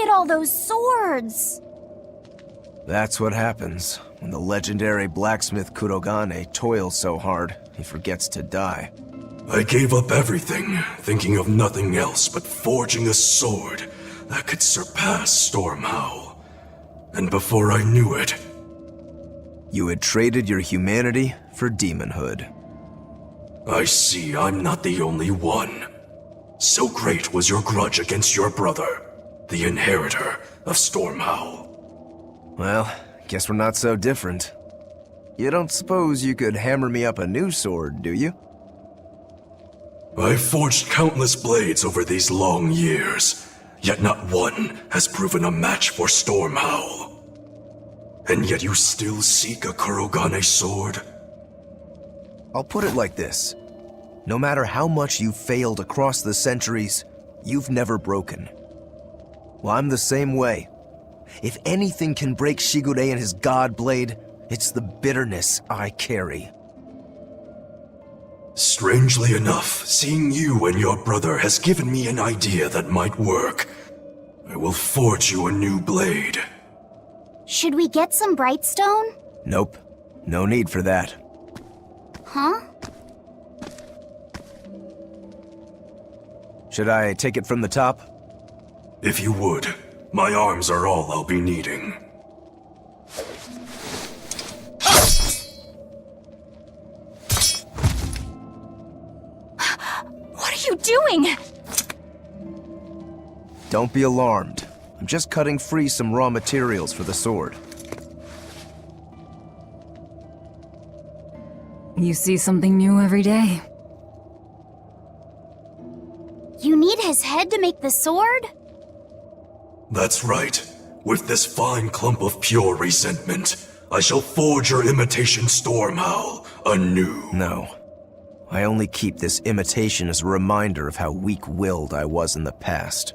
at all those swords! That's what happens when the legendary blacksmith Kurogane toils so hard, he forgets to die. I gave up everything, thinking of nothing else but forging a sword that could surpass Stormhowl. And before I knew it... You had traded your humanity for demonhood. I see I'm not the only one. So great was your grudge against your brother, the inheritor of Stormhowl. Well, guess we're not so different. You don't suppose you could hammer me up a new sword, do you? I've forged countless blades over these long years, yet not one has proven a match for Stormhowl. And yet you still seek a Kurogane sword? I'll put it like this. No matter how much you've failed across the centuries, you've never broken. Well, I'm the same way. If anything can break Shigure and his god blade, it's the bitterness I carry. Strangely enough, seeing you and your brother has given me an idea that might work. I will forge you a new blade. Should we get some Brightstone? Nope. No need for that. Huh? Should I take it from the top? If you would. My arms are all I'll be needing. What are you doing? Don't be alarmed. I'm just cutting free some raw materials for the sword. You see something new every day. You need his head to make the sword? That's right. With this fine clump of pure resentment, I shall forge your imitation Stormhowl anew. No. I only keep this imitation as a reminder of how weak-willed I was in the past.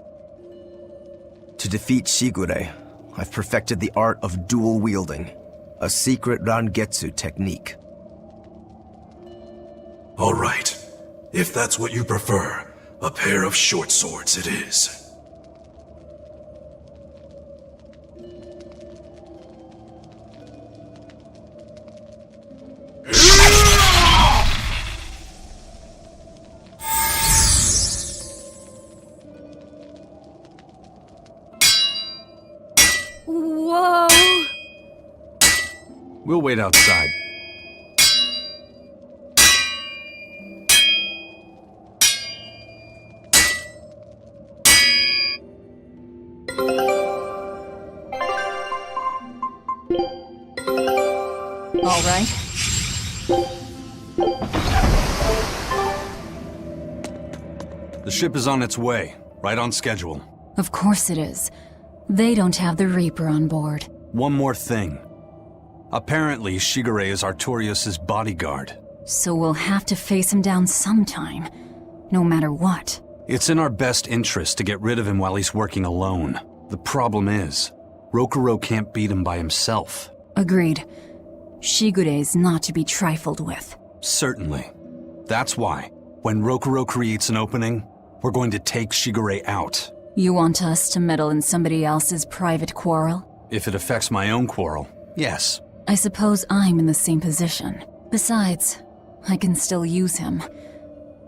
To defeat Shigure, I've perfected the art of dual wielding, a secret Rangetsu technique. All right. If that's what you prefer, a pair of short swords it is. Whoa! We'll wait outside. All right. The ship is on its way, right on schedule. Of course it is. They don't have the Reaper on board. One more thing. Apparently, Shigure is Artorius' bodyguard. So we'll have to face him down sometime, no matter what. It's in our best interest to get rid of him while he's working alone. The problem is, Rokuro can't beat him by himself. Agreed. Shigure is not to be trifled with. Certainly. That's why, when Rokuro creates an opening, we're going to take Shigure out. You want us to meddle in somebody else's private quarrel? If it affects my own quarrel, yes. I suppose I'm in the same position. Besides, I can still use him.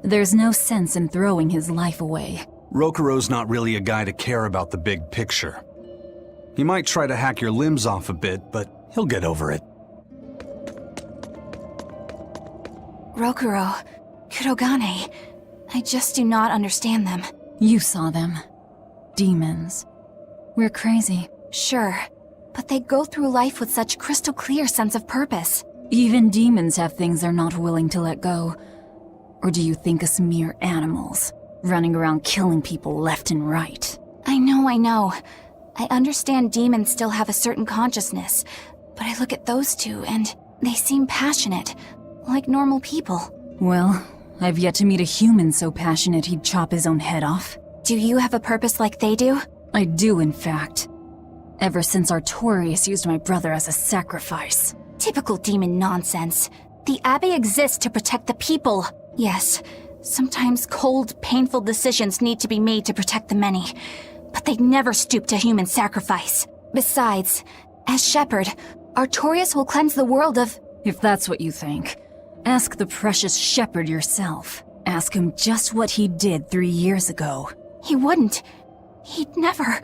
There's no sense in throwing his life away. Rokuro's not really a guy to care about the big picture. He might try to hack your limbs off a bit, but he'll get over it. Rokuro, Kurogane, I just do not understand them. You saw them. Demons. We're crazy. Sure, but they go through life with such crystal clear sense of purpose. Even demons have things they're not willing to let go. Or do you think us mere animals, running around killing people left and right? I know. I understand demons still have a certain consciousness, but I look at those two and they seem passionate, like normal people. Well, I've yet to meet a human so passionate he'd chop his own head off. Do you have a purpose like they do? I do, in fact. Ever since Artorius used my brother as a sacrifice. Typical demon nonsense. The Abbey exists to protect the people. Yes, sometimes cold, painful decisions need to be made to protect the many. but they'd never stoop to human sacrifice. Besides, as Shepherd, Artorias will cleanse the world of... If that's what you think, ask the precious Shepherd yourself. Ask him just what he did 3 years ago. He wouldn't. He'd never...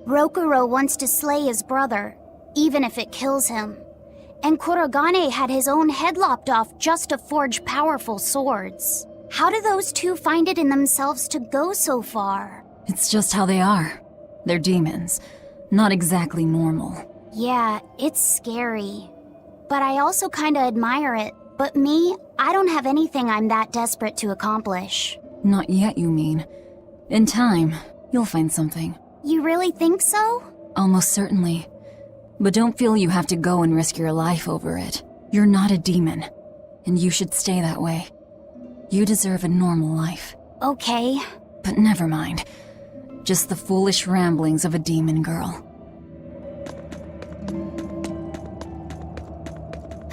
Rokuro wants to slay his brother, even if it kills him. And Kurogane had his own head lopped off just to forge powerful swords. How do those two find it in themselves to go so far? It's just how they are. They're demons. Not exactly normal. Yeah, it's scary. But I also kinda admire it. But me, I don't have anything I'm that desperate to accomplish. Not yet, you mean. In time, you'll find something. You really think so? Almost certainly. But don't feel you have to go and risk your life over it. You're not a demon, and you should stay that way. You deserve a normal life. Okay. But never mind. Just the foolish ramblings of a demon girl.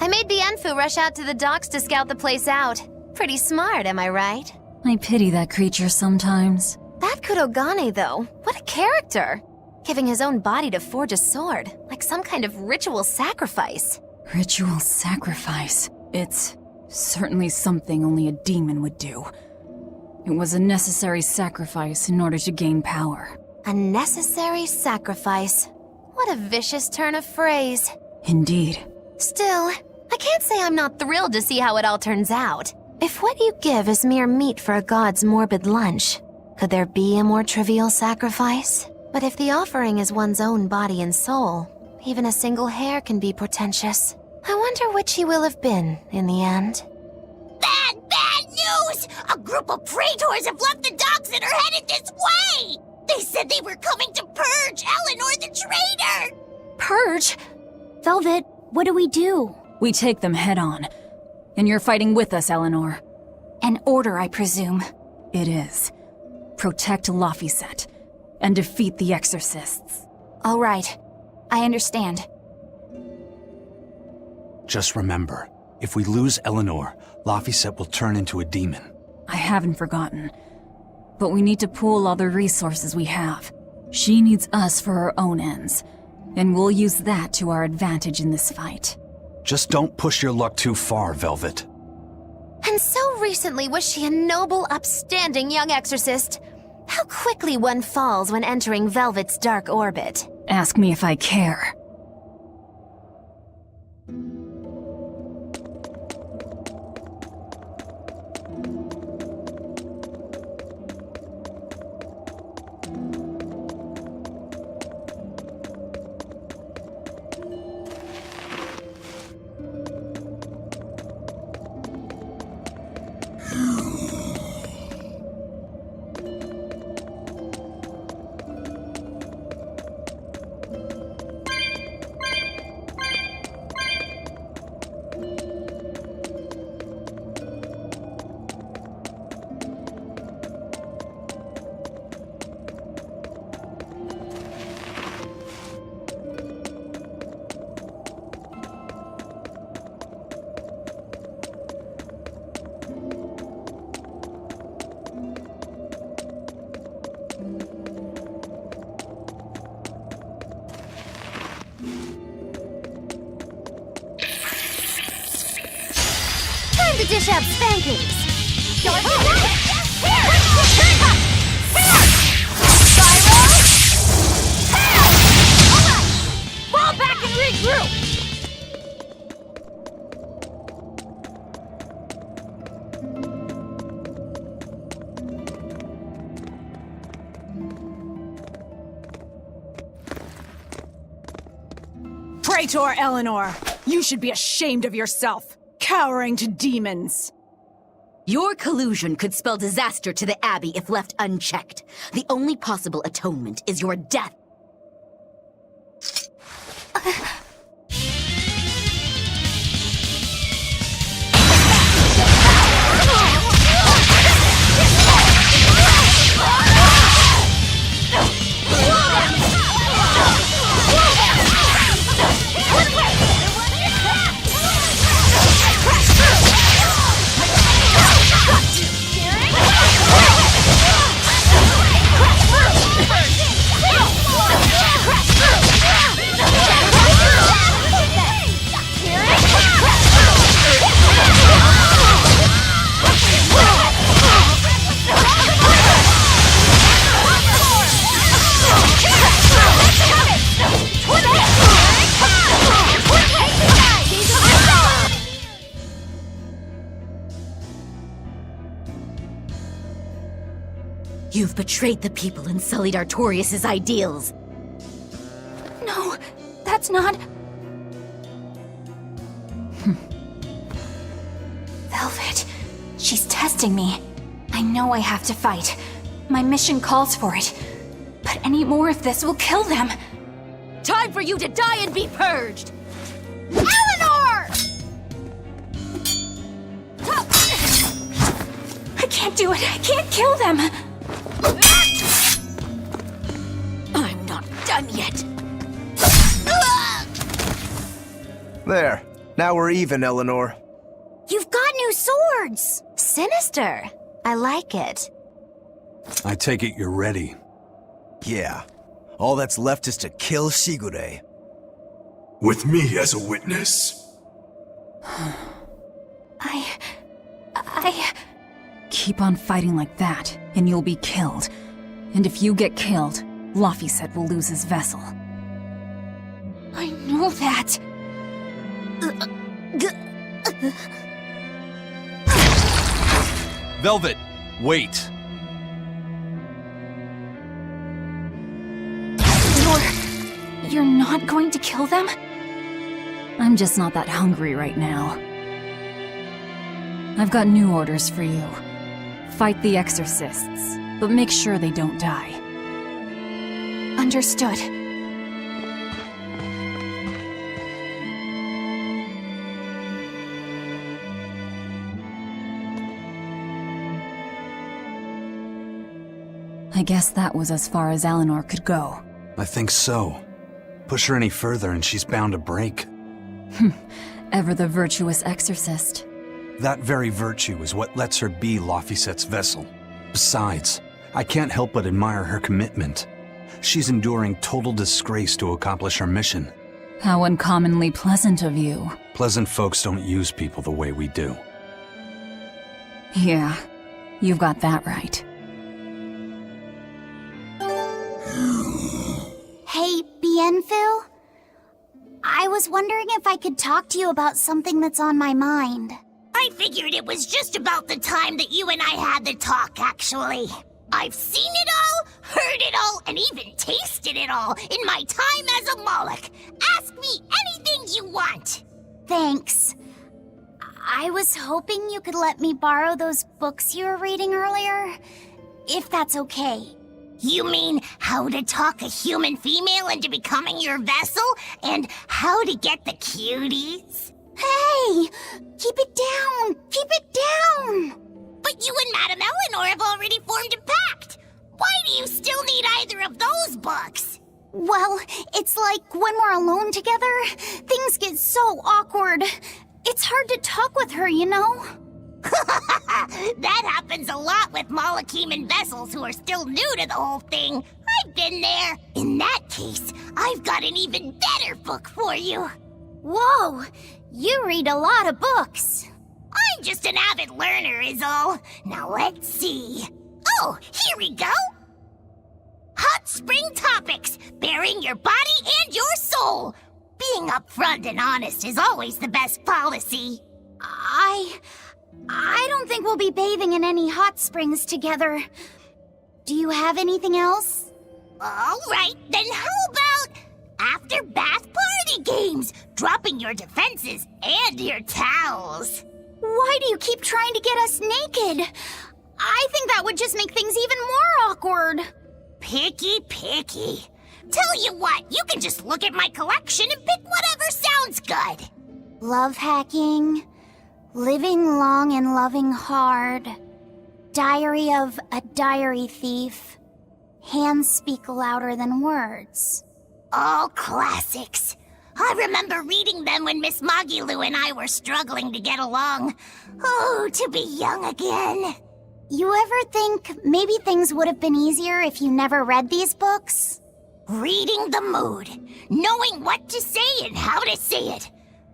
I made Bienfu rush out to the docks to scout the place out. Pretty smart, am I right? I pity that creature sometimes. That Kurogane, though, what a character! Giving his own body to forge a sword, like some kind of ritual sacrifice. Ritual sacrifice. It's certainly something only a demon would do. It was a necessary sacrifice in order to gain power. A necessary sacrifice. What a vicious turn of phrase. Indeed. Still, I can't say I'm not thrilled to see how it all turns out. If what you give is mere meat for a god's morbid lunch, could there be a more trivial sacrifice? But if the offering is one's own body and soul, even a single hair can be portentous. I wonder which he will have been in the end. Bad news! A group of praetors have left the docks and are headed this way! They said they were coming to purge Eleanor the traitor! Purge? Velvet, what do we do? We take them head on. And you're fighting with us, Eleanor. An order, I presume. It is. Protect Laphicet and defeat the exorcists. All right. I understand. Just remember, if we lose Eleanor, Laphicet will turn into a demon. I haven't forgotten. But we need to pool all the resources we have. She needs us for her own ends, and we'll use that to our advantage in this fight. Just don't push your luck too far, Velvet. And so recently was she a noble, upstanding young exorcist. How quickly one falls when entering Velvet's dark orbit. Ask me if I care. Time to dish out spankings! Fall back and regroup! Praetor Eleanor, you should be ashamed of yourself, cowering to demons. Your collusion could spell disaster to the Abbey if left unchecked. The only possible atonement is your death. You've betrayed the people and sullied Artorias' ideals. No, that's not... Velvet, she's testing me. I know I have to fight. My mission calls for it. But any more of this will kill them. Time for you to die and be purged! Eleanor! I can't do it. I can't kill them. I'm not done yet. There. Now we're even, Eleanor. You've got new swords! Sinister. I like it. I take it you're ready. Yeah. All that's left is to kill Shigure. With me as a witness. I... Keep on fighting like that, and you'll be killed. And if you get killed, Laphicet will lose his vessel. I know that. Velvet, wait. You're not going to kill them? I'm just not that hungry right now. I've got new orders for you. Fight the exorcists, but make sure they don't die. Understood. I guess that was as far as Eleanor could go. I think so. Push her any further and she's bound to break. Ever the virtuous exorcist. That very virtue is what lets her be Laphicet's vessel. Besides, I can't help but admire her commitment. She's enduring total disgrace to accomplish her mission. How uncommonly pleasant of you. Pleasant folks don't use people the way we do. Yeah, you've got that right. Hey, Bienfil? I was wondering if I could talk to you about something that's on my mind. I figured it was just about the time that you and I had the talk, actually. I've seen it all, heard it all, and even tasted it all in my time as a Moloch. Ask me anything you want. Thanks. I was hoping you could let me borrow those books you were reading earlier, if that's okay. You mean how to talk a human female into becoming your vessel, and how to get the cuties? Hey! Keep it down! Keep it down! But you and Madame Eleanor have already formed a pact. Why do you still need either of those books? Well, it's like when we're alone together, things get so awkward. It's hard to talk with her, you know? That happens a lot with Molocheman vessels who are still new to the whole thing. I've been there. In that case, I've got an even better book for you. Whoa! You read a lot of books. I'm just an avid learner is all. Now let's see. Oh, here we go. Hot Spring Topics, Bearing Your Body and Your Soul. Being upfront and honest is always the best policy. I don't think we'll be bathing in any hot springs together. Do you have anything else? All right, then how about after bath party games, dropping your defenses and your towels? Why do you keep trying to get us naked? I think that would just make things even more awkward. Picky. Tell you what, you can just look at my collection and pick whatever sounds good. Love hacking, living long and loving hard, Diary of a Diary Thief, Hands Speak Louder Than Words. All classics. I remember reading them when Miss Magilu and I were struggling to get along. Oh, to be young again. You ever think maybe things would have been easier if you never read these books? Reading the mood, knowing what to say and how to say it.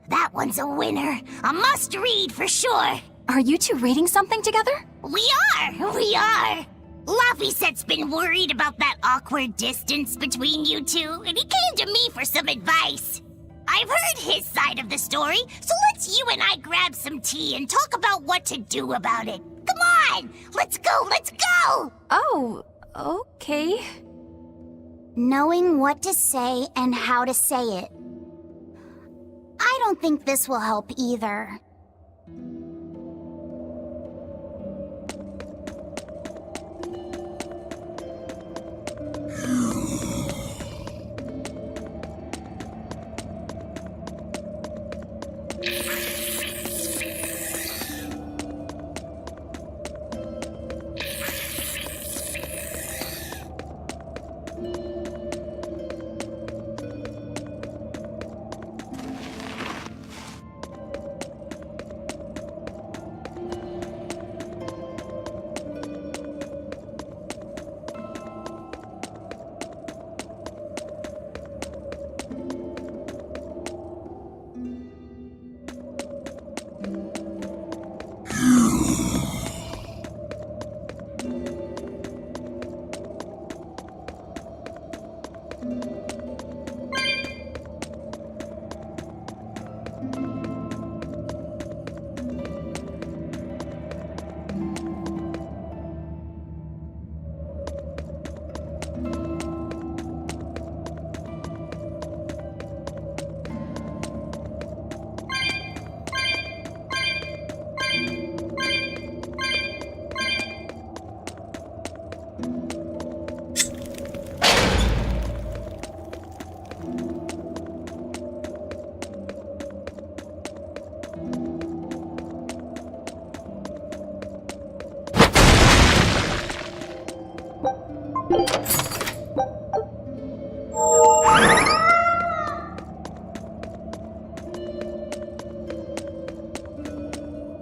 That one's a winner. A must-read for sure. Are you two reading something together? We are. Laphicet's been worried about that awkward distance between you two, and he came to me for some advice. I've heard his side of the story, so let's you and I grab some tea and talk about what to do about it. Come on! Let's go! Oh, Okay. Knowing what to say and how to say it. I don't think this will help either.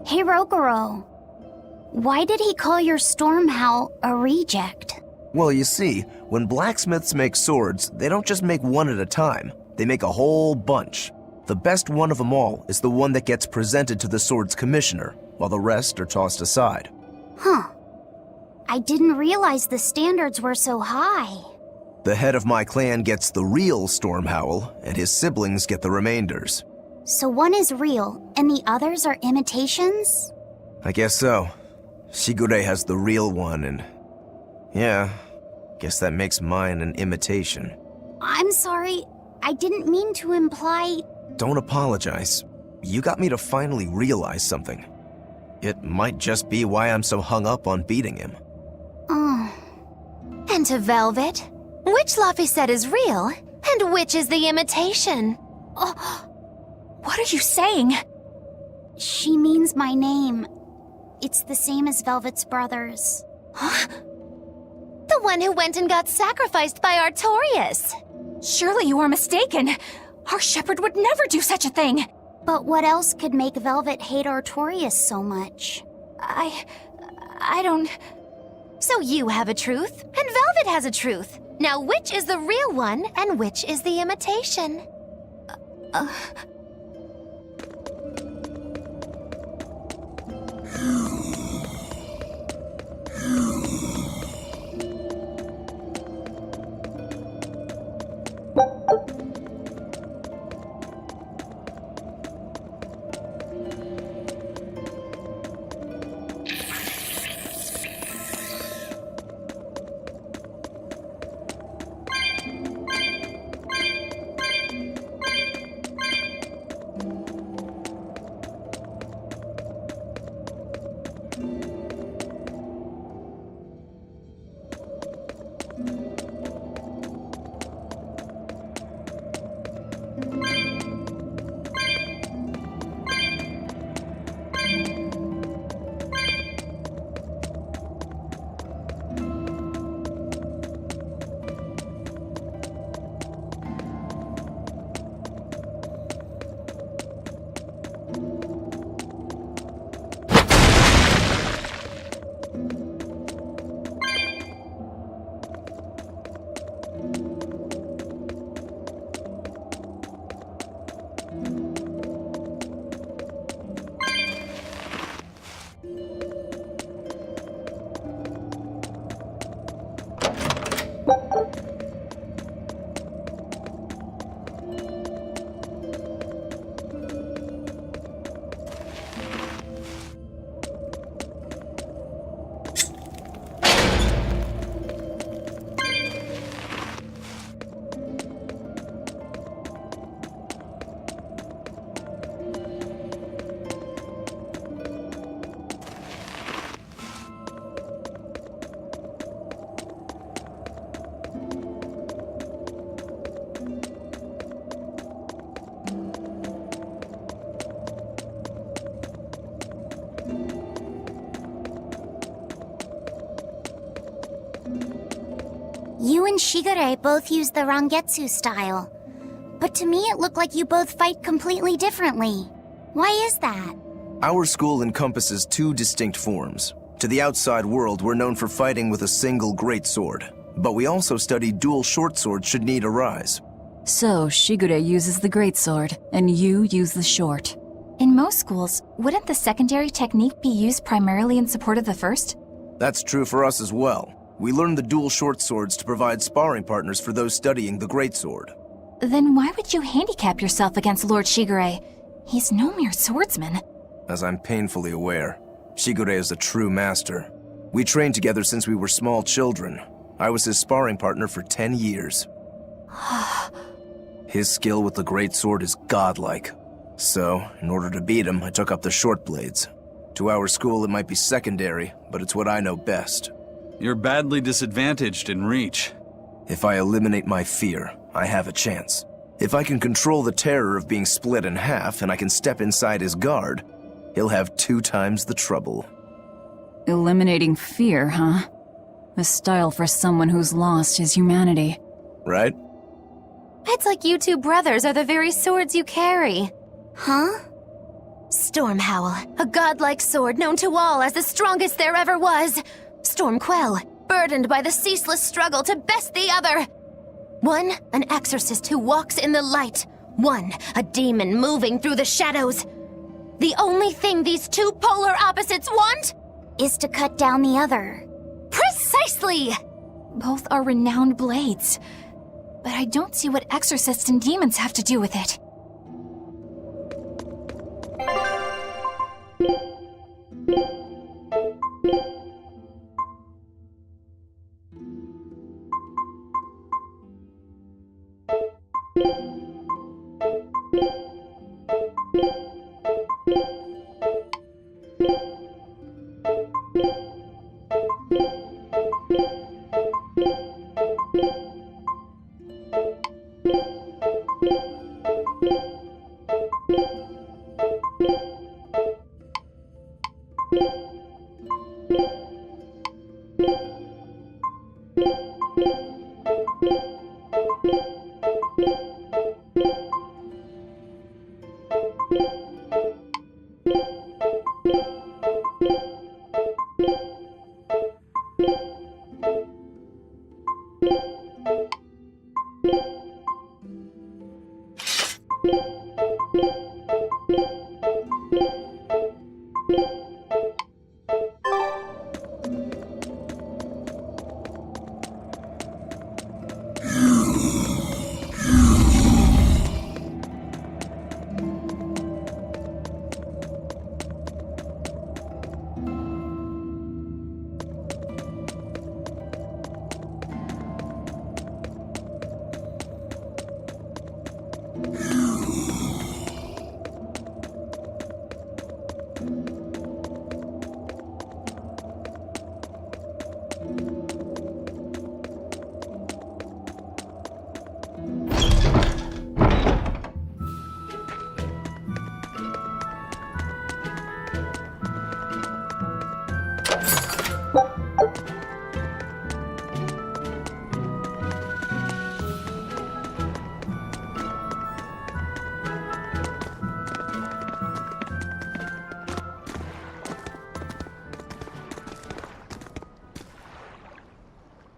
Hey, Rogoro. Why did he call your storm howl a reject? Well, you see, when blacksmiths make swords, they don't just make one at a time. They make a whole bunch. The best one of them all is the one that gets presented to the sword's commissioner, while the rest are tossed aside. Huh. I didn't realize the standards were so high. The head of my clan gets the real storm howl, and his siblings get the remainders. So one is real, and the others are imitations? I guess so. Shigure has the real one, and... yeah, guess that makes mine an imitation. I'm sorry, I didn't mean to imply... Don't apologize. You got me to finally realize something. It might just be why I'm so hung up on beating him. Oh. And to Velvet, which Laphicet is real, and which is the imitation? Oh, what are you saying? She means my name. It's the same as Velvet's brothers. Huh? The one who went and got sacrificed by Artorias. Surely you are mistaken. Our shepherd would never do such a thing. But what else could make Velvet hate Artorias so much? I don't... So you have a truth, and Velvet has a truth. Now which is the real one, and which is the imitation? and Shigure both use the Rangetsu style. But to me it looked like you both fight completely differently. Why is that? Our school encompasses two distinct forms. To the outside world, we're known for fighting with a single greatsword. But we also study dual short swords should need arise. So, Shigure uses the greatsword, and you use the short. In most schools, wouldn't the secondary technique be used primarily in support of the first? That's true for us as well. We learn the dual short swords to provide sparring partners for those studying the greatsword. Then why would you handicap yourself against Lord Shigure? He's no mere swordsman. As I'm painfully aware, Shigure is a true master. We trained together since we were small children. I was his sparring partner for 10 years. His skill with the greatsword is godlike. So, in order to beat him, I took up the short blades. To our school, it might be secondary, but it's what I know best. You're badly disadvantaged in reach. If I eliminate my fear, I have a chance. If I can control the terror of being split in half and I can step inside his guard, he'll have 2 times the trouble. Eliminating fear, huh? A style for someone who's lost his humanity. Right? It's like you two brothers are the very swords you carry. Huh? Storm Howl, a godlike sword known to all as the strongest there ever was. Storm Quell, burdened by the ceaseless struggle to best the other. One, an exorcist who walks in the light. One, a demon moving through the shadows. The only thing these two polar opposites want Is to cut down the other. Precisely! Both are renowned blades. But I don't see what exorcists and demons have to do with it.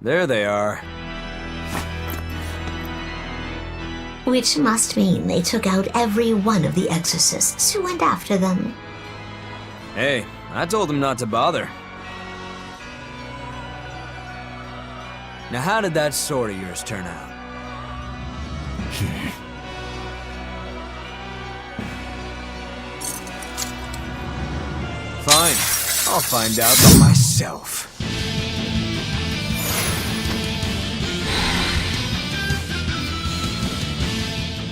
There they are. Which must mean they took out every one of the exorcists who went after them. Hey, I told them not to bother. Now how did that sword of yours turn out? Fine, I'll find out for myself.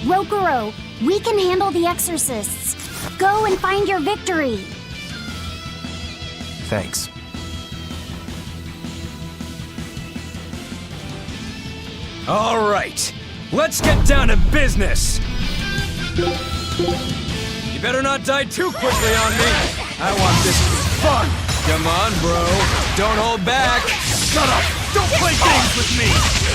Rokuro, we can handle the exorcists. Go and find your victory. Thanks. All right, let's get down to business. You better not die too quickly on me. I want this to be fun. Come on, bro. Don't hold back. Shut up. Don't play games with me.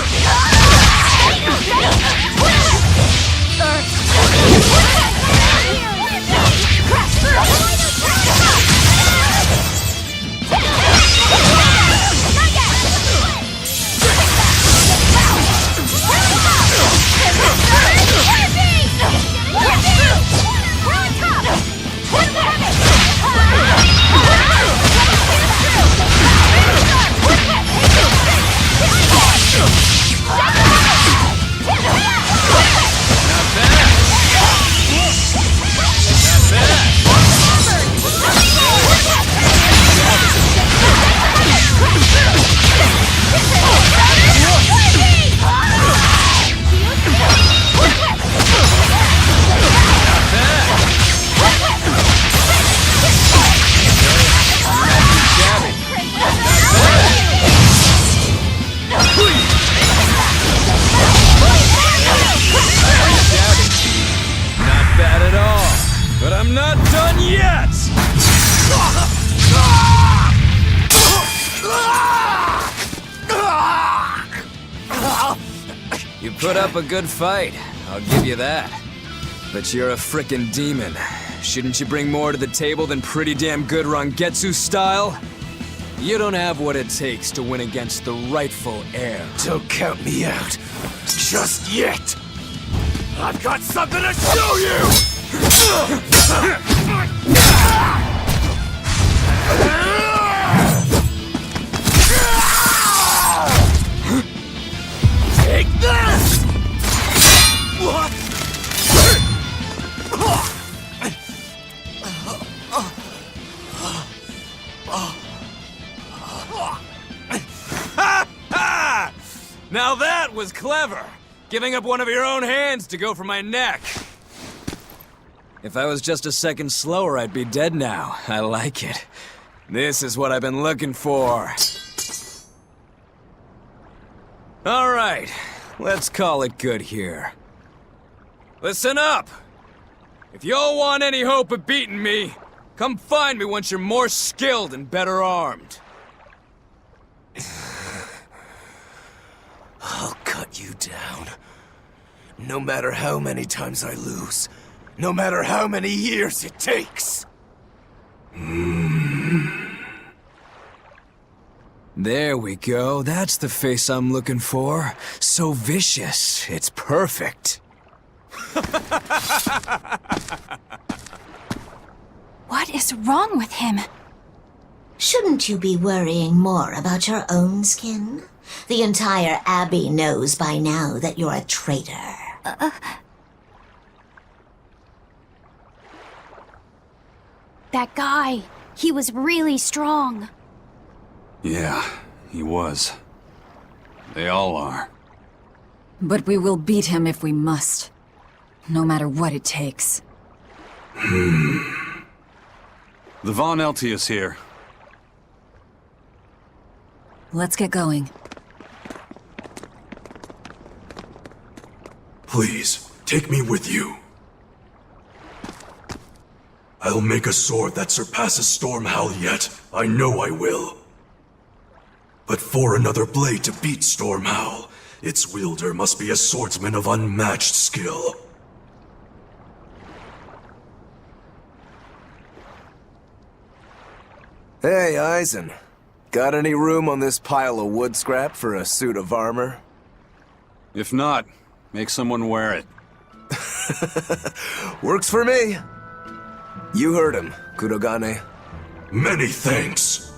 You put up a good fight, I'll give you that. But you're a frickin' demon. Shouldn't you bring more to the table than pretty damn good Rangetsu style? You don't have what it takes to win against the rightful heir. Don't count me out. Just yet. I've got something to show you! Take this! Now that was clever! Giving up one of your own hands to go for my neck. If I was just a second slower, I'd be dead now. I like it. This is what I've been looking for. Alright, let's call it good here. Listen up! If y'all want any hope of beating me, come find me once you're more skilled and better armed. I'll cut you down. No matter how many times I lose. No matter how many years it takes. There we go. That's the face I'm looking for. So vicious. It's perfect. What is wrong with him? Shouldn't you be worrying more about your own skin? The entire Abbey knows by now that you're a traitor. That guy, he was really strong. Yeah, he was. They all are. But we will beat him if we must. No matter what it takes. The Von Eltius here. Let's get going. Please, take me with you. I'll make a sword that surpasses Stormhowl yet. I know I will. But for another blade to beat Stormhowl, its wielder must be a swordsman of unmatched skill. Hey, Eisen. Got any room on this pile of wood scrap for a suit of armor? If not, make someone wear it. Works for me. You heard him, Kurogane. Many thanks.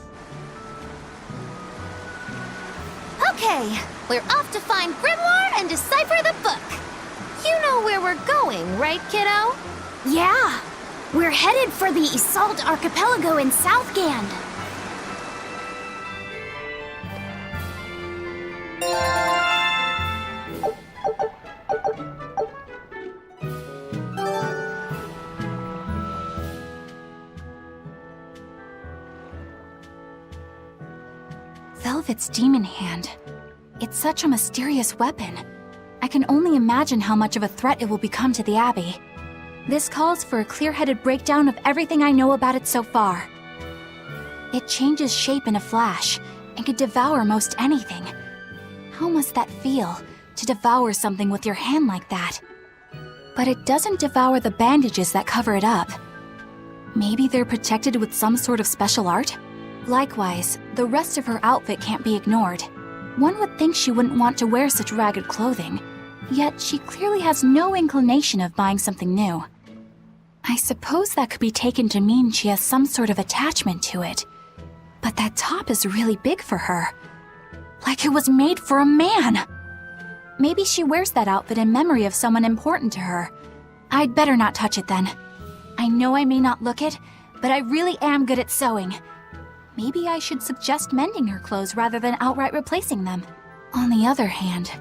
Okay, we're off to find Grimoire and decipher the book. You know where we're going, right, kiddo? Yeah, we're headed for the Isolde Archipelago in Southgand. Velvet's demon hand. It's such a mysterious weapon. I can only imagine how much of a threat it will become to the Abbey. This calls for a clear-headed breakdown of everything I know about it so far. It changes shape in a flash, and could devour most anything. How must that feel, to devour something with your hand like that? But it doesn't devour the bandages that cover it up. Maybe they're protected with some sort of special art? Likewise, the rest of her outfit can't be ignored. One would think she wouldn't want to wear such ragged clothing, yet she clearly has no inclination of buying something new. I suppose that could be taken to mean she has some sort of attachment to it. But that top is really big for her. Like it was made for a man. Maybe she wears that outfit in memory of someone important to her. I'd better not touch it then. I know I may not look it, but I really am good at sewing. Maybe I should suggest mending her clothes rather than outright replacing them. On the other hand,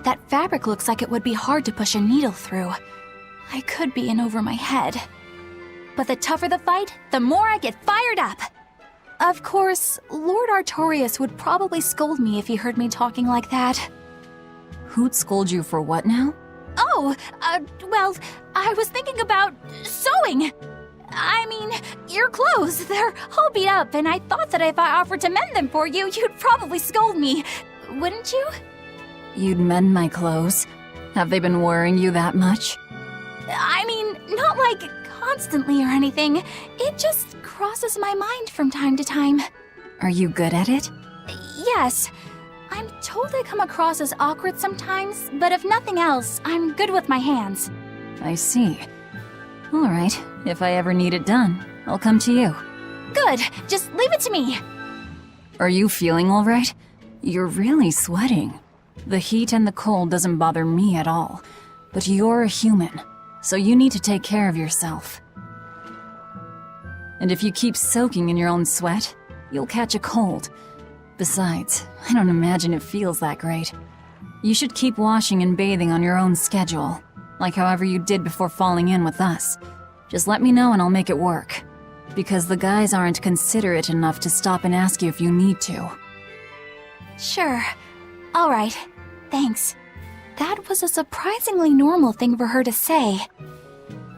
that fabric looks like it would be hard to push a needle through. I could be in over my head. But the tougher the fight, the more I get fired up. Of course, Lord Artorius would probably scold me if he heard me talking like that. Who'd scold you for what now? Oh, well, I was thinking about sewing. I mean, your clothes, they're all beat up, and I thought that if I offered to mend them for you, you'd probably scold me. Wouldn't you? You'd mend my clothes? Have they been worrying you that much? I mean, not like constantly or anything. It just crosses my mind from time to time. Are you good at it? Yes. I'm told I come across as awkward sometimes, but if nothing else, I'm good with my hands. I see. All right, if I ever need it done, I'll come to you. Good, just leave it to me. Are you feeling all right? You're really sweating. The heat and the cold doesn't bother me at all, but you're a human, so you need to take care of yourself. And if you keep soaking in your own sweat, you'll catch a cold. Besides, I don't imagine it feels that great. You should keep washing and bathing on your own schedule, like however you did before falling in with us. Just let me know and I'll make it work. Because the guys aren't considerate enough to stop and ask you if you need to. Sure. All right. Thanks. That was a surprisingly normal thing for her to say.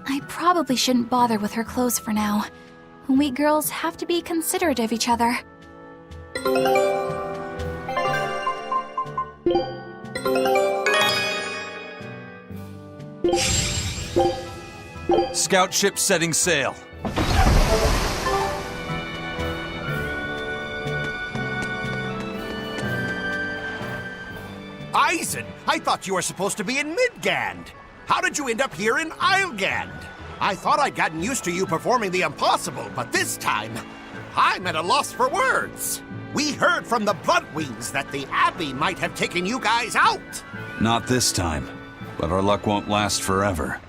I probably shouldn't bother with her clothes for now. We girls have to be considerate of each other. Scout ship setting sail. Eisen, I thought you were supposed to be in Midgand. How did you end up here in Islegand? I thought I'd gotten used to you performing the impossible, but this time, I'm at a loss for words. We heard from the Bloodwings that the Abbey might have taken you guys out. Not this time, but our luck won't last forever.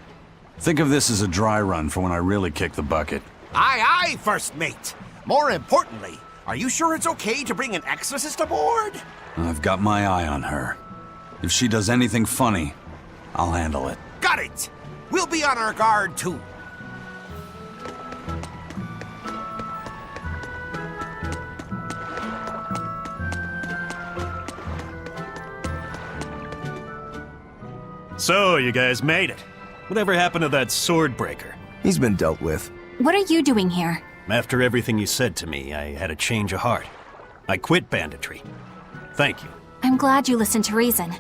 Think of this as a dry run for when I really kick the bucket. Aye, aye, First Mate. More importantly, are you sure it's okay to bring an exorcist aboard? I've got my eye on her. If she does anything funny, I'll handle it. Got it! We'll be on our guard, too. So, you guys made it. Whatever happened to that sword breaker? He's been dealt with. What are you doing here? After everything you said to me, I had a change of heart. I quit banditry. Thank you. I'm glad you listened to reason.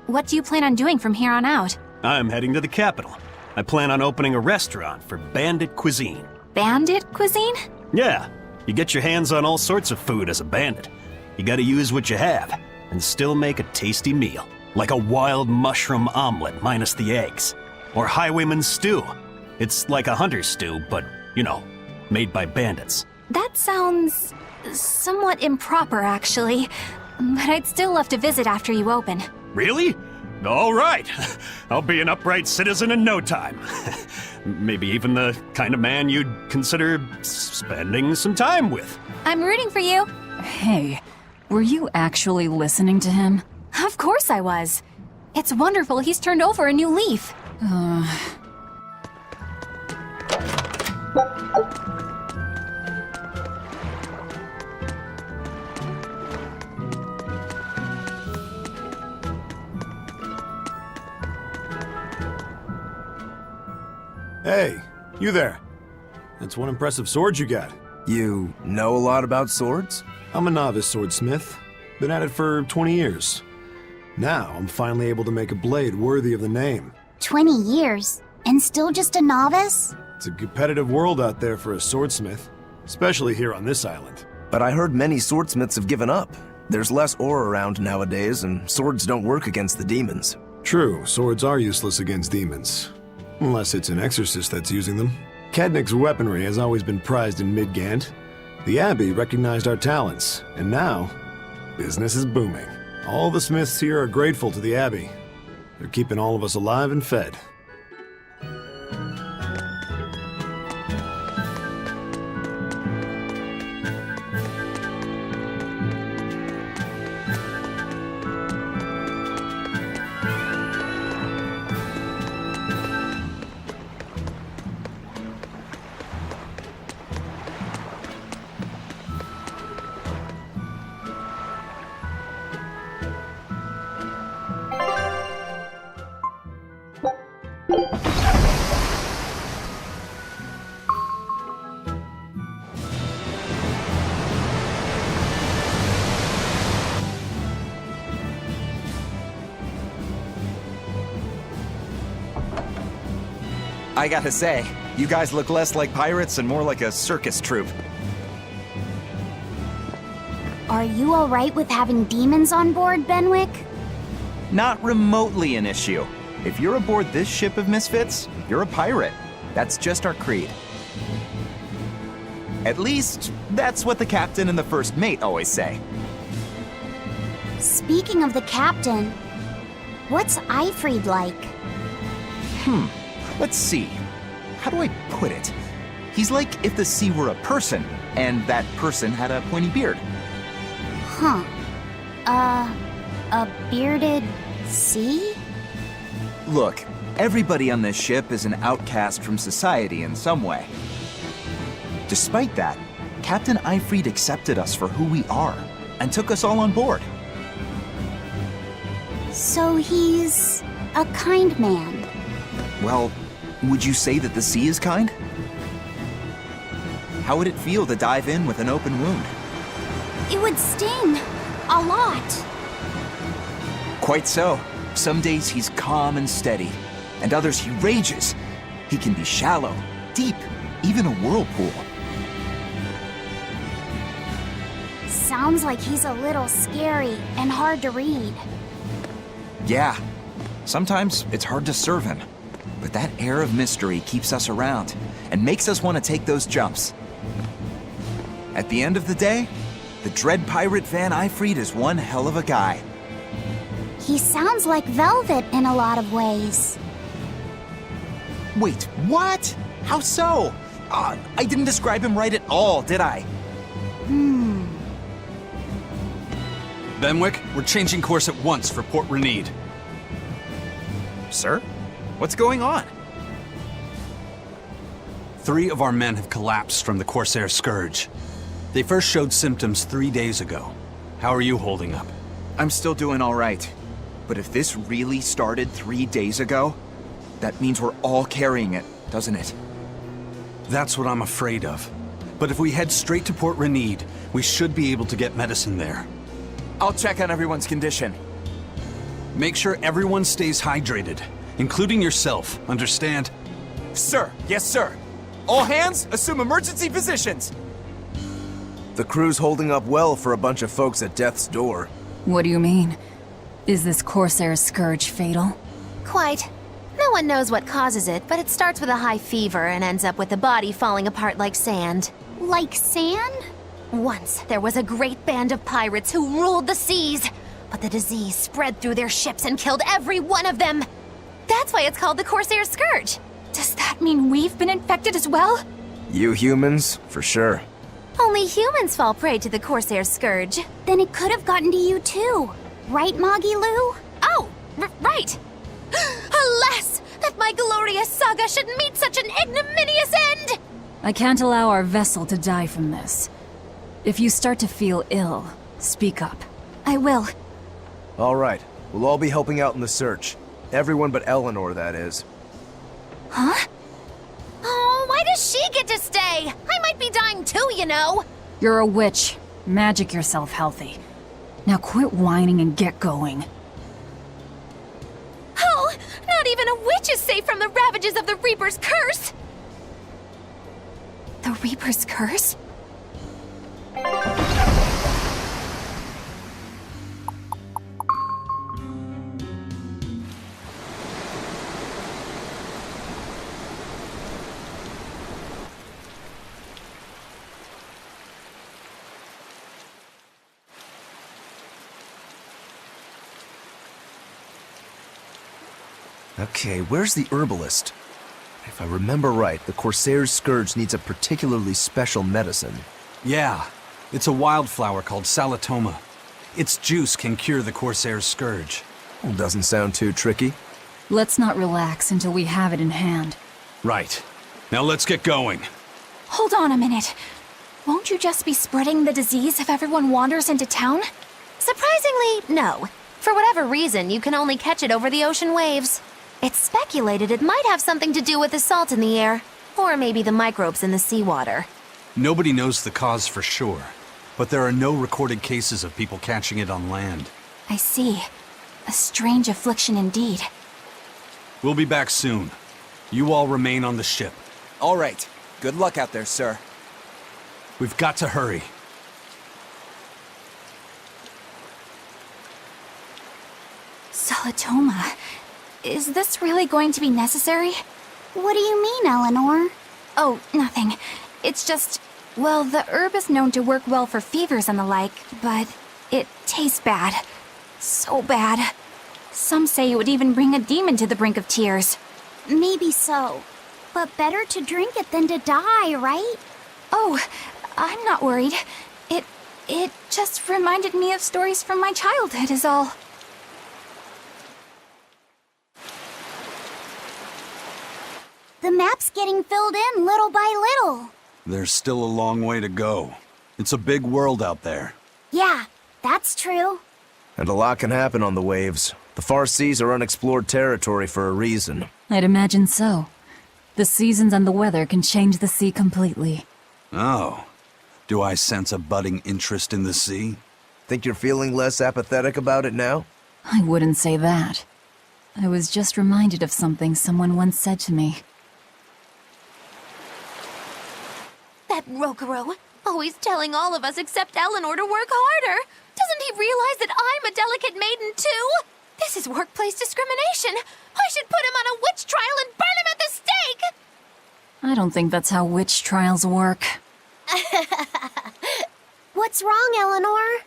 What do you plan on doing from here on out? I'm heading to the capital. I plan on opening a restaurant for bandit cuisine. Bandit cuisine? Yeah, you get your hands on all sorts of food as a bandit. You gotta use what you have, and still make a tasty meal. Like a wild mushroom omelet minus the eggs. Or highwayman's stew. It's like a hunter's stew, but, you know, made by bandits. That sounds somewhat improper, actually. But I'd still love to visit after you open. Really? All right. I'll be an upright citizen in no time. Maybe even the kind of man you'd consider spending some time with. I'm rooting for you. Hey, were you actually listening to him? Of course I was. It's wonderful he's turned over a new leaf. Hey, you there. That's one impressive sword you got. You know a lot about swords? I'm a novice swordsmith. Been at it for 20 years. Now I'm finally able to make a blade worthy of the name. 20 years, and still just a novice? It's a competitive world out there for a swordsmith, especially here on this island. But I heard many swordsmiths have given up. There's less ore around nowadays, and swords don't work against the demons. True, swords are useless against demons. Unless it's an exorcist that's using them. Kadnik's weaponry has always been prized in Midgand. The Abbey recognized our talents, and now, business is booming. All the smiths here are grateful to the Abbey. They're keeping all of us alive and fed. I gotta say, you guys look less like pirates and more like a circus troupe. Are you alright with having demons on board, Benwick? Not remotely an issue. If you're aboard this ship of misfits, you're a pirate. That's just our creed. At least, that's what the captain and the first mate always say. Speaking of the captain, what's Eifried like? Let's see. How do I put it? He's like if the sea were a person, and that person had a pointy beard. Huh. A bearded sea? Look, everybody on this ship is an outcast from society in some way. Despite that, Captain Eifried accepted us for who we are, and took us all on board. So he's a kind man. Well, would you say that the sea is kind? How would it feel to dive in with an open wound? It would sting. A lot. Quite so. Some days he's calm and steady, and others he rages. He can be shallow, deep, even a whirlpool. Sounds like he's a little scary and hard to read. Yeah, sometimes it's hard to serve him. But that air of mystery keeps us around and makes us want to take those jumps. At the end of the day, the dread pirate Van Eifried is one hell of a guy. He sounds like Velvet in a lot of ways. Wait, what? How so? I didn't describe him right at all, did I? Benwick, we're changing course at once for Port Renede. Sir? What's going on? 3 of our men have collapsed from the Corsair Scourge. They first showed symptoms 3 days ago. How are you holding up? I'm still doing all right. But if this really started 3 days ago, that means we're all carrying it, doesn't it? That's what I'm afraid of. But if we head straight to Port Renede, we should be able to get medicine there. I'll check on everyone's condition. Make sure everyone stays hydrated, including yourself, understand? Sir, yes sir. All hands, assume emergency positions. The crew's holding up well for a bunch of folks at death's door. What do you mean? Is this Corsair Scourge fatal? Quite. No one knows what causes it, but it starts with a high fever and ends up with the body falling apart like sand. Like sand? Once, there was a great band of pirates who ruled the seas, but the disease spread through their ships and killed every one of them. That's why it's called the Corsair Scourge. Does that mean we've been infected as well? You humans, for sure. Only humans fall prey to the Corsair Scourge. Then it could have gotten to you too. Right, Moggy Lou? Oh, right. Alas, that my glorious saga should meet such an ignominious end! I can't allow our vessel to die from this. If you start to feel ill, speak up. I will. All right, we'll all be helping out in the search. Everyone but Eleanor, that is. Huh? Oh, why does she get to stay? I might be dying too, you know. You're a witch. Magic yourself healthy. Now quit whining and get going. witch is safe from the ravages of the Reaper's curse! The Reaper's curse? Okay, where's the herbalist? If I remember right, the Corsair's Scourge needs a particularly special medicine. Yeah, it's a wildflower called Salatoma. Its juice can cure the Corsair's Scourge. Well, doesn't sound too tricky. Let's not relax until we have it in hand. Right. Now let's get going. Hold on a minute. Won't you just be spreading the disease if everyone wanders into town? Surprisingly, no. For whatever reason, you can only catch it over the ocean waves. It's speculated it might have something to do with the salt in the air, or maybe the microbes in the seawater. Nobody knows the cause for sure, but there are no recorded cases of people catching it on land. I see. A strange affliction indeed. We'll be back soon. You all remain on the ship. All right. Good luck out there, sir. We've got to hurry. Salatoma. Is this really going to be necessary? What do you mean, Eleanor? Oh, nothing. It's just, well, the herb is known to work well for fevers and the like, but it tastes bad. So bad. Some say it would even bring a demon to the brink of tears. Maybe so. But better to drink it than to die, right? Oh, I'm not worried. It just reminded me of stories from my childhood is all. The map's getting filled in little by little. There's still a long way to go. It's a big world out there. Yeah, that's true. And a lot can happen on the waves. The far seas are unexplored territory for a reason. I'd imagine so. The seasons and the weather can change the sea completely. Oh. Do I sense a budding interest in the sea? Think you're feeling less apathetic about it now? I wouldn't say that. I was just reminded of something someone once said to me. That Rokuro, always telling all of us except Eleanor to work harder. Doesn't he realize that I'm a delicate maiden too? This is workplace discrimination. I should put him on a witch trial and burn him at the stake! I don't think that's how witch trials work. What's wrong, Eleanor?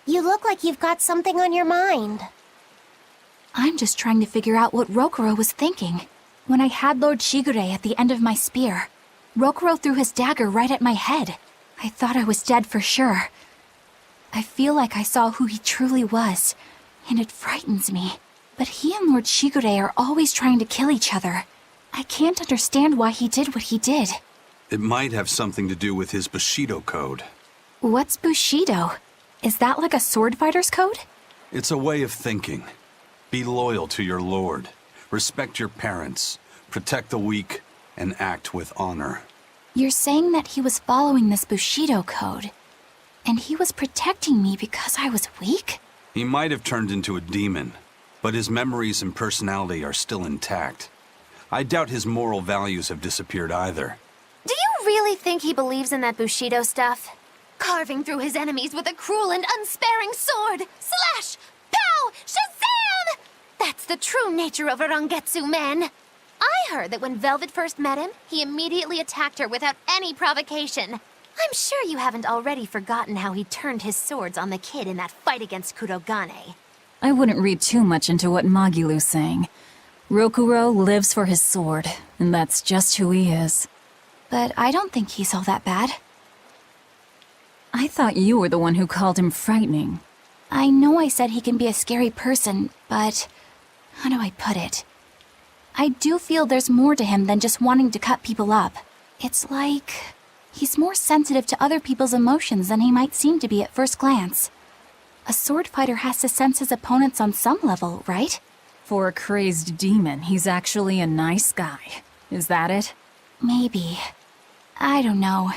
You look like you've got something on your mind. I'm just trying to figure out what Rokuro was thinking. When I had Lord Shigure at the end of my spear, Rokuro threw his dagger right at my head. I thought I was dead for sure. I feel like I saw who he truly was, and it frightens me. But he and Lord Shigure are always trying to kill each other. I can't understand why he did what he did. It might have something to do with his Bushido code. What's Bushido? Is that like a sword fighter's code? It's a way of thinking. Be loyal to your lord. Respect your parents. Protect the weak. And act with honor. You're saying that he was following this Bushido code, and he was protecting me because I was weak? He might have turned into a demon, but his memories and personality are still intact. I doubt his moral values have disappeared either. Do you really think he believes in that Bushido stuff? Carving through his enemies with a cruel and unsparing sword! Slash! Pow! Shazam! That's the true nature of a Rangetsu man! I heard that when Velvet first met him, he immediately attacked her without any provocation. I'm sure you haven't already forgotten how he turned his swords on the kid in that fight against Kurogane. I wouldn't read too much into what Magilu's saying. Rokuro lives for his sword, and that's just who he is. But I don't think he's all that bad. I thought you were the one who called him frightening. I know I said he can be a scary person, but how do I put it? I do feel there's more to him than just wanting to cut people up. It's like he's more sensitive to other people's emotions than he might seem to be at first glance. A sword fighter has to sense his opponents on some level, right? For a crazed demon, he's actually a nice guy. Is that it? Maybe. I don't know.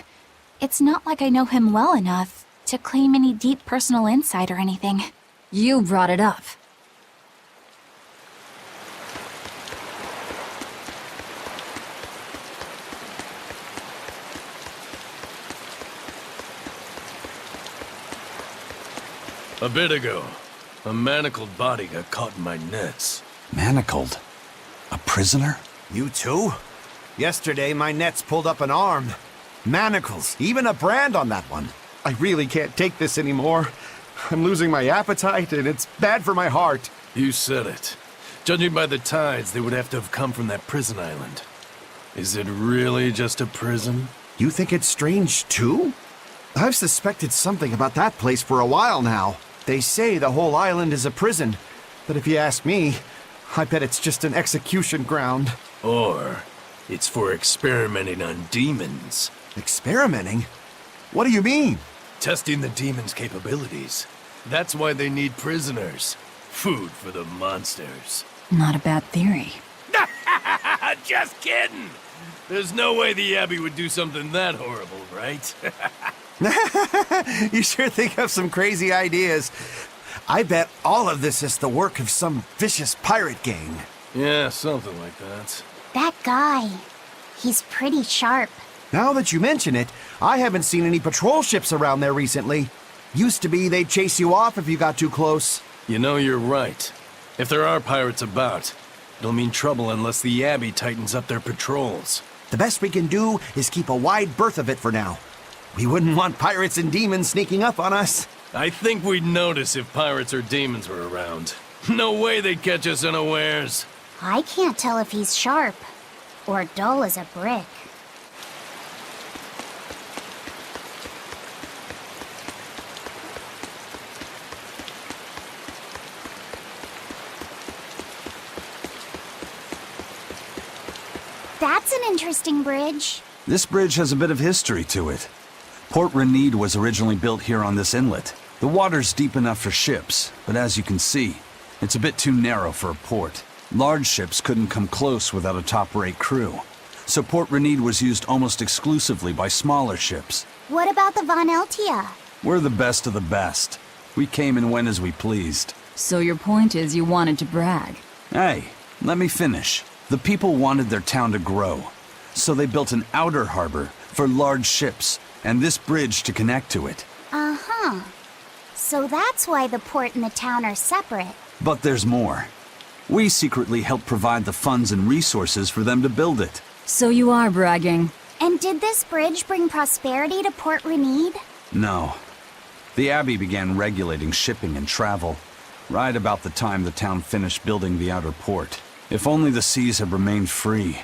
It's not like I know him well enough to claim any deep personal insight or anything. You brought it up. A bit ago, a manacled body got caught in my nets. Manacled? A prisoner? You too? Yesterday, my nets pulled up an arm. Manacles, even a brand on that one. I really can't take this anymore. I'm losing my appetite, and it's bad for my heart. You said it. Judging by the tides, they would have to have come from that prison island. Is it really just a prison? You think it's strange, too? I've suspected something about that place for a while now. They say the whole island is a prison, but if you ask me, I bet it's just an execution ground. Or it's for experimenting on demons. Experimenting? What do you mean? Testing the demons' capabilities. That's why they need prisoners. Food for the monsters. Not a bad theory. Just kidding! There's no way the Abbey would do something that horrible, right? You sure think of some crazy ideas. I bet all of this is the work of some vicious pirate gang. Yeah, something like that. That guy, he's pretty sharp. Now that you mention it, I haven't seen any patrol ships around there recently. Used to be they'd chase you off if you got too close. You know, you're right. If there are pirates about, it'll mean trouble unless the Abbey tightens up their patrols. The best we can do is keep a wide berth of it for now. We wouldn't want pirates and demons sneaking up on us. I think we'd notice if pirates or demons were around. No way they'd catch us unawares. I can't tell if he's sharp or dull as a brick. That's an interesting bridge. This bridge has a bit of history to it. Port Renede was originally built here on this inlet. The water's deep enough for ships, but as you can see, it's a bit too narrow for a port. Large ships couldn't come close without a top-rate crew. So Port Renede was used almost exclusively by smaller ships. What about the Von Eltia? We're the best of the best. We came and went as we pleased. So your point is you wanted to brag? Hey, let me finish. The people wanted their town to grow, so they built an outer harbor for large ships, and this bridge to connect to it. Uh-huh. So that's why the port and the town are separate. But there's more. We secretly helped provide the funds and resources for them to build it. So you are bragging. And did this bridge bring prosperity to Port Renede? No. The Abbey began regulating shipping and travel, right about the time the town finished building the outer port. If only the seas had remained free,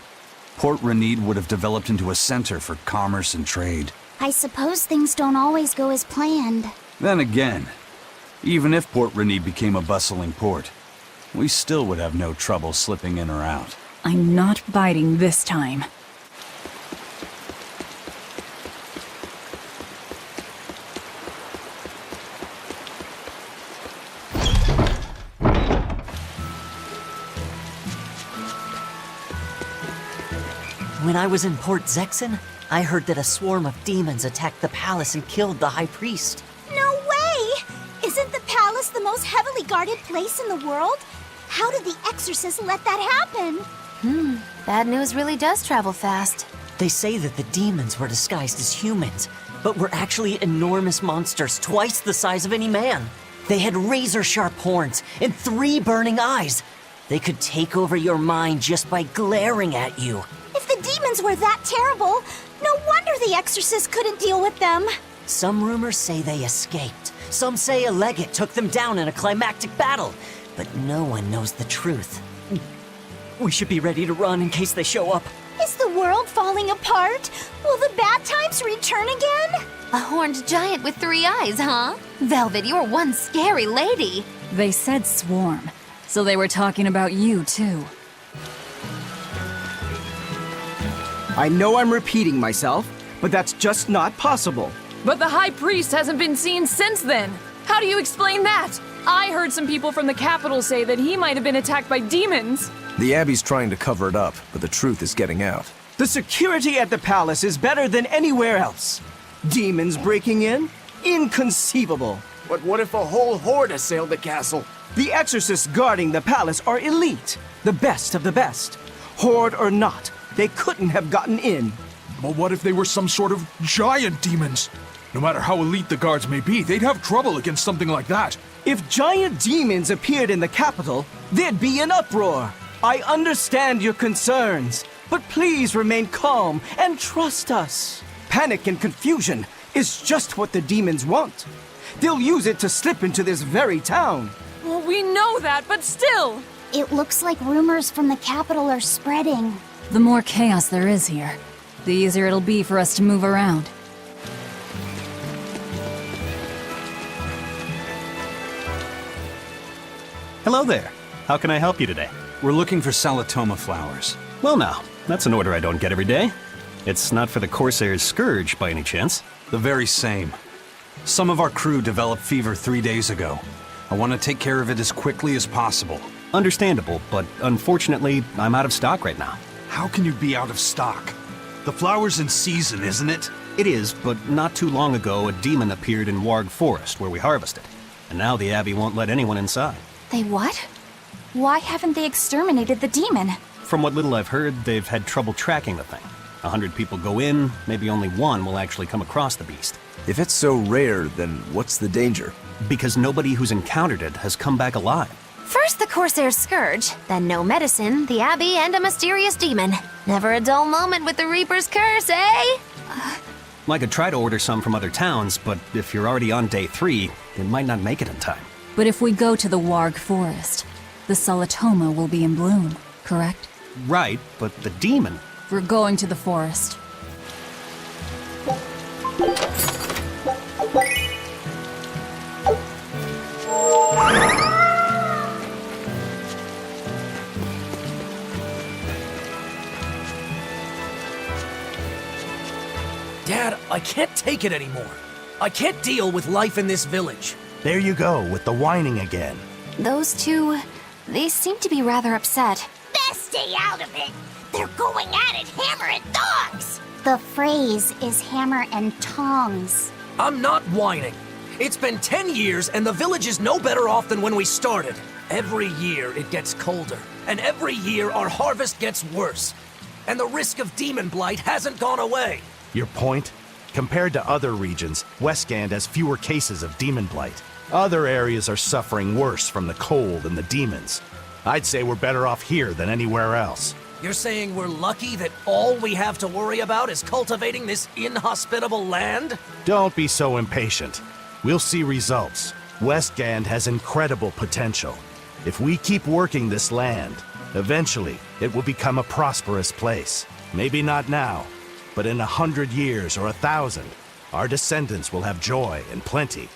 Port Renede would have developed into a center for commerce and trade. I suppose things don't always go as planned. Then again, even if Port Renede became a bustling port, we still would have no trouble slipping in or out. I'm not biting this time. When I was in Port Zexen, I heard that a swarm of demons attacked the palace and killed the High Priest. No way! Isn't the palace the most heavily guarded place in the world? How did the exorcist let that happen? Bad news really does travel fast. They say that the demons were disguised as humans, but were actually enormous monsters twice the size of any man. They had razor-sharp horns and 3 burning eyes. They could take over your mind just by glaring at you. If the demons were that terrible, no wonder the exorcist couldn't deal with them. Some rumors say they escaped. Some say a legate took them down in a climactic battle, but no one knows the truth. We should be ready to run in case they show up. Is the world falling apart? Will the bad times return again? A horned giant with 3 eyes, huh? Velvet, you're one scary lady. They said swarm, so they were talking about you, too. I know I'm repeating myself, but that's just not possible. But the High Priest hasn't been seen since then. How do you explain that? I heard some people from the capital say that he might have been attacked by demons. The Abbey's trying to cover it up, but the truth is getting out. The security at the palace is better than anywhere else. Demons breaking in? Inconceivable. But what if a whole horde assailed the castle? The exorcists guarding the palace are elite, the best of the best. Horde or not, they couldn't have gotten in. But what if they were some sort of giant demons? No matter how elite the guards may be, they'd have trouble against something like that. If giant demons appeared in the capital, there'd be an uproar. I understand your concerns, but please remain calm and trust us. Panic and confusion is just what the demons want. They'll use it to slip into this very town. Well, we know that, but still! It looks like rumors from the capital are spreading. The more chaos there is here, the easier it'll be for us to move around. Hello there. How can I help you today? We're looking for Salatoma flowers. Well now, that's an order I don't get every day. It's not for the Corsair's Scourge by any chance? The very same. Some of our crew developed fever 3 days ago. I want to take care of it as quickly as possible. Understandable, but unfortunately, I'm out of stock right now. How can you be out of stock? The flower's in season, isn't it? It is, but not too long ago, a demon appeared in Warg Forest, where we harvested. And now the Abbey won't let anyone inside. They what? Why haven't they exterminated the demon? From what little I've heard, they've had trouble tracking the thing. 100 people go in, maybe only one will actually come across the beast. If it's so rare, then what's the danger? Because nobody who's encountered it has come back alive. First the Corsair's Scourge, then no medicine, the Abbey, and a mysterious demon. Never a dull moment with the Reaper's Curse, eh? I could try to order some from other towns, but if you're already on day 3, it might not make it in time. But if we go to the Warg Forest, the Salatoma will be in bloom, correct? Right, but the demon... We're going to the forest. Dad, I can't take it anymore. I can't deal with life in this village. There you go, with the whining again. Those two, they seem to be rather upset. Best stay out of it. They're going at it hammer and tongs. The phrase is hammer and tongs. I'm not whining. It's been 10 years and the village is no better off than when we started. Every year it gets colder, and every year our harvest gets worse. And the risk of demon blight hasn't gone away. Your point? Compared to other regions, Westgand has fewer cases of demon blight. Other areas are suffering worse from the cold and the demons. I'd say we're better off here than anywhere else. You're saying we're lucky that all we have to worry about is cultivating this inhospitable land? Don't be so impatient. We'll see results. Westgand has incredible potential. If we keep working this land, eventually it will become a prosperous place. Maybe not now, but in 100 years or 1,000, our descendants will have joy and plenty.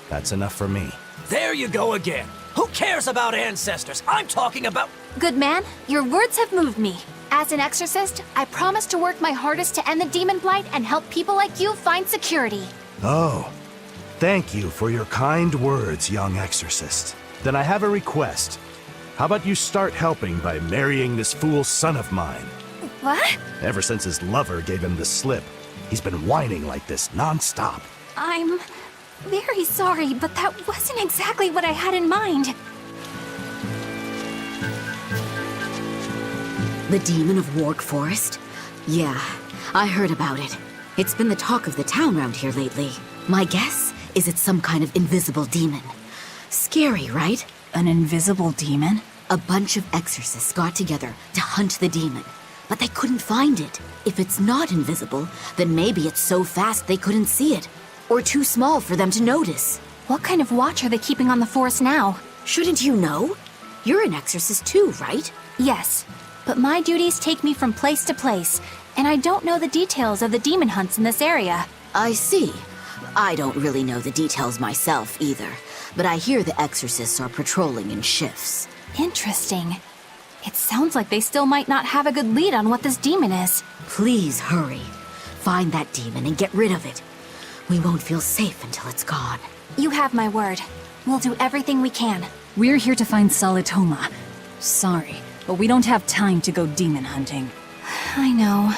That's enough for me. There you go again. Who cares about ancestors? I'm talking about... Good man, your words have moved me. As an exorcist, I promise to work my hardest to end the demon blight and help people like you find security. Oh, thank you for your kind words, young exorcist. Then I have a request. How about you start helping by marrying this fool son of mine? What? Ever since his lover gave him the slip, he's been whining like this non-stop. I'm very sorry, but that wasn't exactly what I had in mind. The demon of Warg Forest? Yeah, I heard about it. It's been the talk of the town round here lately. My guess is it's some kind of invisible demon. Scary, right? An invisible demon? A bunch of exorcists got together to hunt the demon, but they couldn't find it. If it's not invisible, then maybe it's so fast they couldn't see it, or too small for them to notice. What kind of watch are they keeping on the forest now? Shouldn't you know? You're an exorcist too, right? Yes, but my duties take me from place to place, and I don't know the details of the demon hunts in this area. I see. I don't really know the details myself either, but I hear the exorcists are patrolling in shifts. Interesting. It sounds like they still might not have a good lead on what this demon is. Please hurry. Find that demon and get rid of it. We won't feel safe until it's gone. You have my word. We'll do everything we can. We're here to find Salatoma. Sorry, but we don't have time to go demon hunting. I know.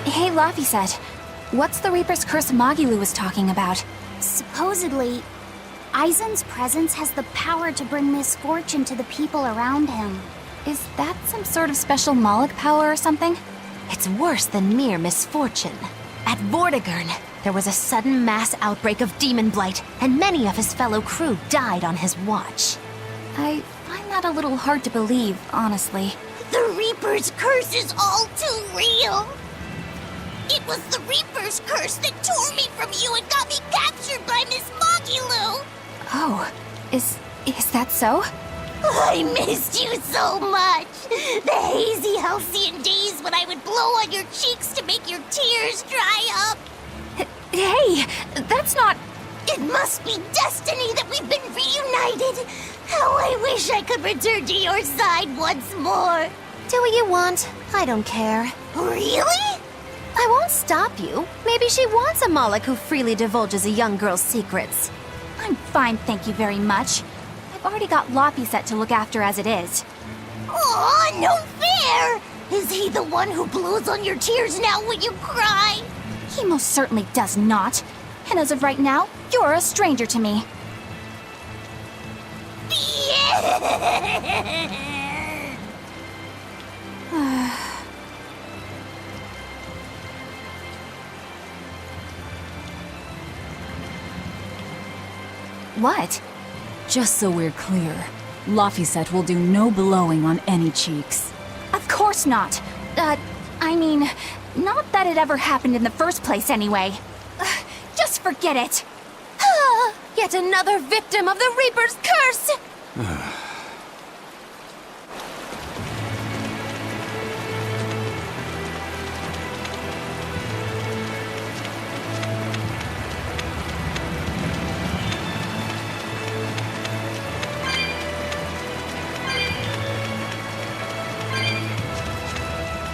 Hey, Laphicet. What's the Reaper's Curse Magilu was talking about? Supposedly, Aizen's presence has the power to bring misfortune to the people around him. Is that some sort of special Moloch power or something? It's worse than mere misfortune. At Vortigern, there was a sudden mass outbreak of demon blight, and many of his fellow crew died on his watch. I find that a little hard to believe, honestly. The Reaper's curse is all too real. It was the Reaper's curse that tore me from you and got me captured by Miss Magilu. Oh, is that so? I missed you so much. The hazy halcyon days when I would blow on your cheeks to make your tears dry up. Hey, that's not... It must be destiny that we've been reunited. How I wish I could return to your side once more. Do what you want. I don't care. Really? I won't stop you. Maybe she wants a Moloch who freely divulges a young girl's secrets. I'm fine, thank you very much. I've already got Laphicet to look after as it is. Aw, no fair! Is he the one who blows on your tears now when you cry? He most certainly does not. And as of right now, you're a stranger to me. What? Just so we're clear, Laphicet will do no blowing on any cheeks. Of course not. I mean, not that it ever happened in the first place anyway. Just forget it. Yet another victim of the Reaper's curse!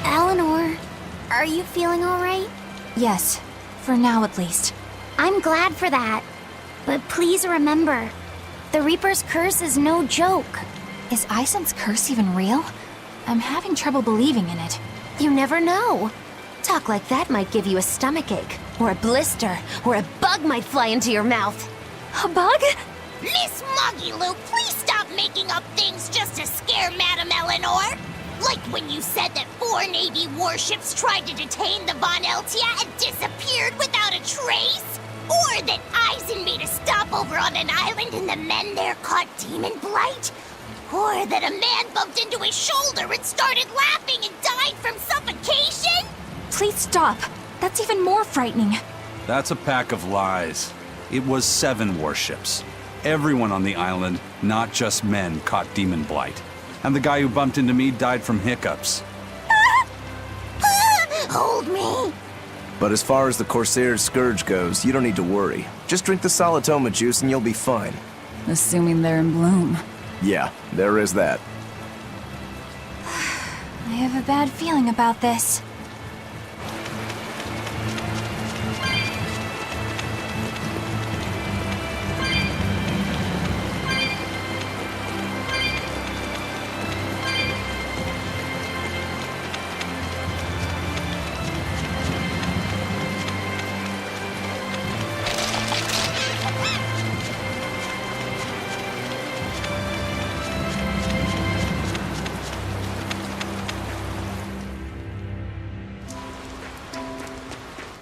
Eleanor, are you feeling all right? Yes, for now at least. I'm glad for that. But please remember, the Reaper's curse is no joke. Is Aizen's curse even real? I'm having trouble believing in it. You never know. Talk like that might give you a stomachache, or a blister, or a bug might fly into your mouth. A bug? Miss Magilu, please stop making up things just to scare Madame Eleanor. Like when you said that 4 Navy warships tried to detain the Von Eltia and disappeared without a trace? Or that Aizen made a stopover on an island and the men there caught demon blight? Or that a man bumped into his shoulder and started laughing and died from suffocation? Please stop. That's even more frightening. That's a pack of lies. It was 7 warships. Everyone on the island, not just men, caught demon blight. And the guy who bumped into me died from hiccups. Hold me. But as far as the Corsair's Scourge goes, you don't need to worry. Just drink the Solitoma juice and you'll be fine. Assuming they're in bloom. Yeah, there is that. I have a bad feeling about this.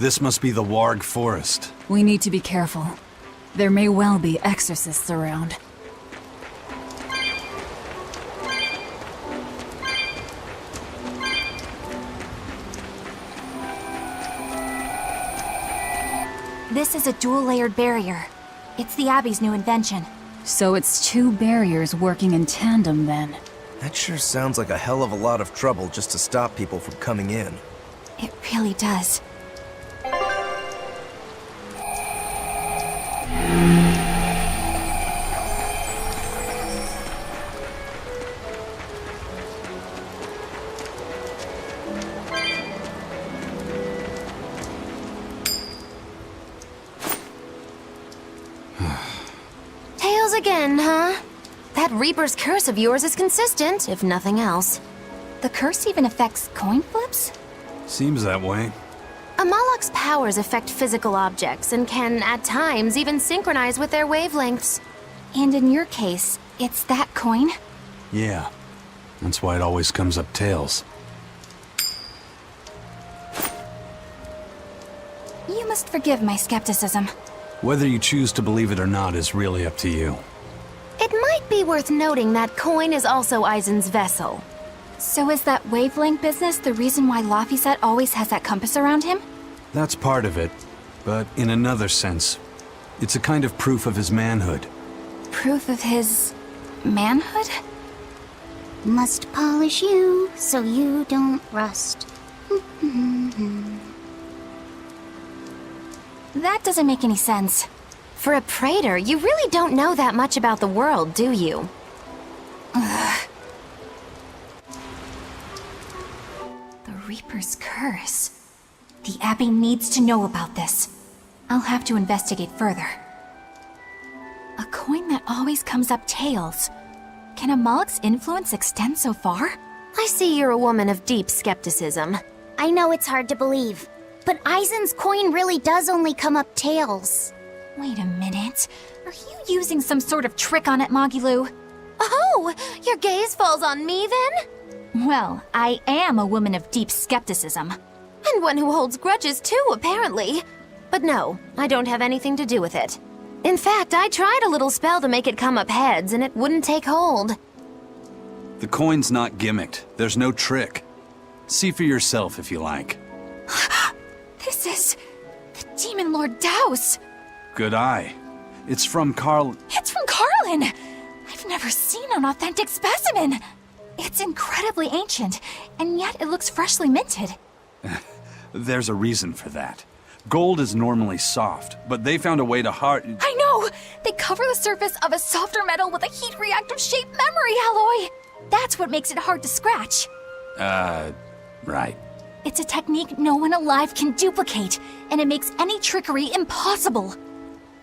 This must be the Warg Forest. We need to be careful. There may well be exorcists around. This is a dual-layered barrier. It's the Abbey's new invention. So it's 2 barriers working in tandem then. That sure sounds like a hell of a lot of trouble just to stop people from coming in. It really does. Tails again, huh? That Reaper's curse of yours is consistent, if nothing else. The curse even affects coin flips? Seems that way. A Moloch's powers affect physical objects and can, at times, even synchronize with their wavelengths. And in your case, it's that coin? Yeah. That's why it always comes up tails. You must forgive my skepticism. Whether you choose to believe it or not is really up to you. It might be worth noting that coin is also Eisen's vessel. So is that wavelength business the reason why Laphicet always has that compass around him? That's part of it, but in another sense, it's a kind of proof of his manhood. Proof of his manhood? Must polish you so you don't rust. That doesn't make any sense. For a praetor, you really don't know that much about the world, do you? Ugh. The Reaper's Curse. The Abbey needs to know about this. I'll have to investigate further. A coin that always comes up tails. Can a Moloch's influence extend so far? I see you're a woman of deep skepticism. I know it's hard to believe, but Eisen's coin really does only come up tails. Wait a minute. Are you using some sort of trick on it, Magilu? Oh, your gaze falls on me then? Well, I am a woman of deep skepticism. And one who holds grudges too, apparently. But no, I don't have anything to do with it. In fact, I tried a little spell to make it come up heads, and it wouldn't take hold. The coin's not gimmicked. There's no trick. See for yourself if you like. This is the Demon Lord Daos. Good eye. It's from Carl... It's from Carlin! I've never seen an authentic specimen. It's incredibly ancient, and yet it looks freshly minted. There's a reason for that. Gold is normally soft, but they found a way to hard... I know! They cover the surface of a softer metal with a heat-reactive shaped memory alloy! That's what makes it hard to scratch. Right. It's a technique no one alive can duplicate, and it makes any trickery impossible.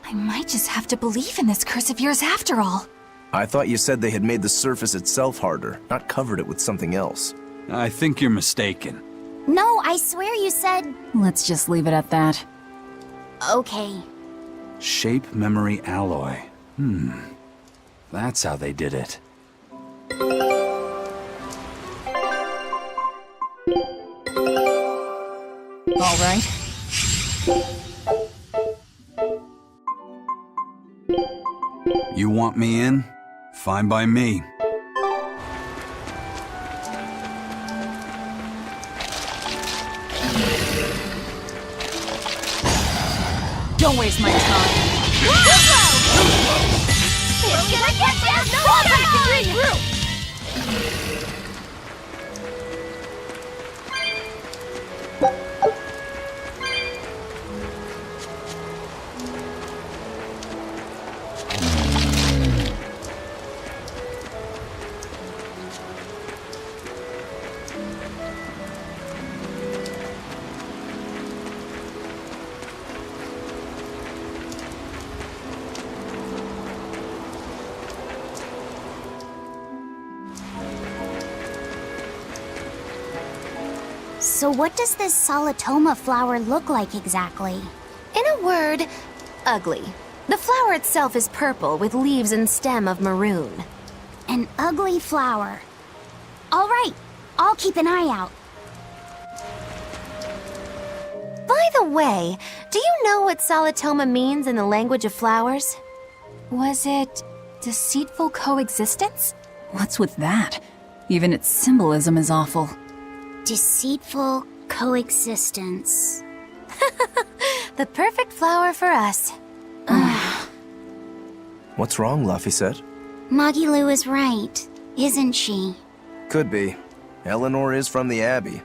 I might just have to believe in this curse of yours after all. I thought you said they had made the surface itself harder, not covered it with something else. I think you're mistaken. No, I swear you said... Let's just leave it at that. Okay. Shape memory alloy. That's how they did it. All right. You want me in? Fine by me. Don't waste my time. It's gonna get you! Fall back and regroup! So what does this Solitoma flower look like exactly? In a word, ugly. The flower itself is purple with leaves and stem of maroon. An ugly flower. All right, I'll keep an eye out. By the way, do you know what Solitoma means in the language of flowers? Was it deceitful coexistence? What's with that? Even its symbolism is awful. Deceitful coexistence. The perfect flower for us. What's wrong, Laphicet? Magilu is right, isn't she? Could be. Eleanor is from the Abbey.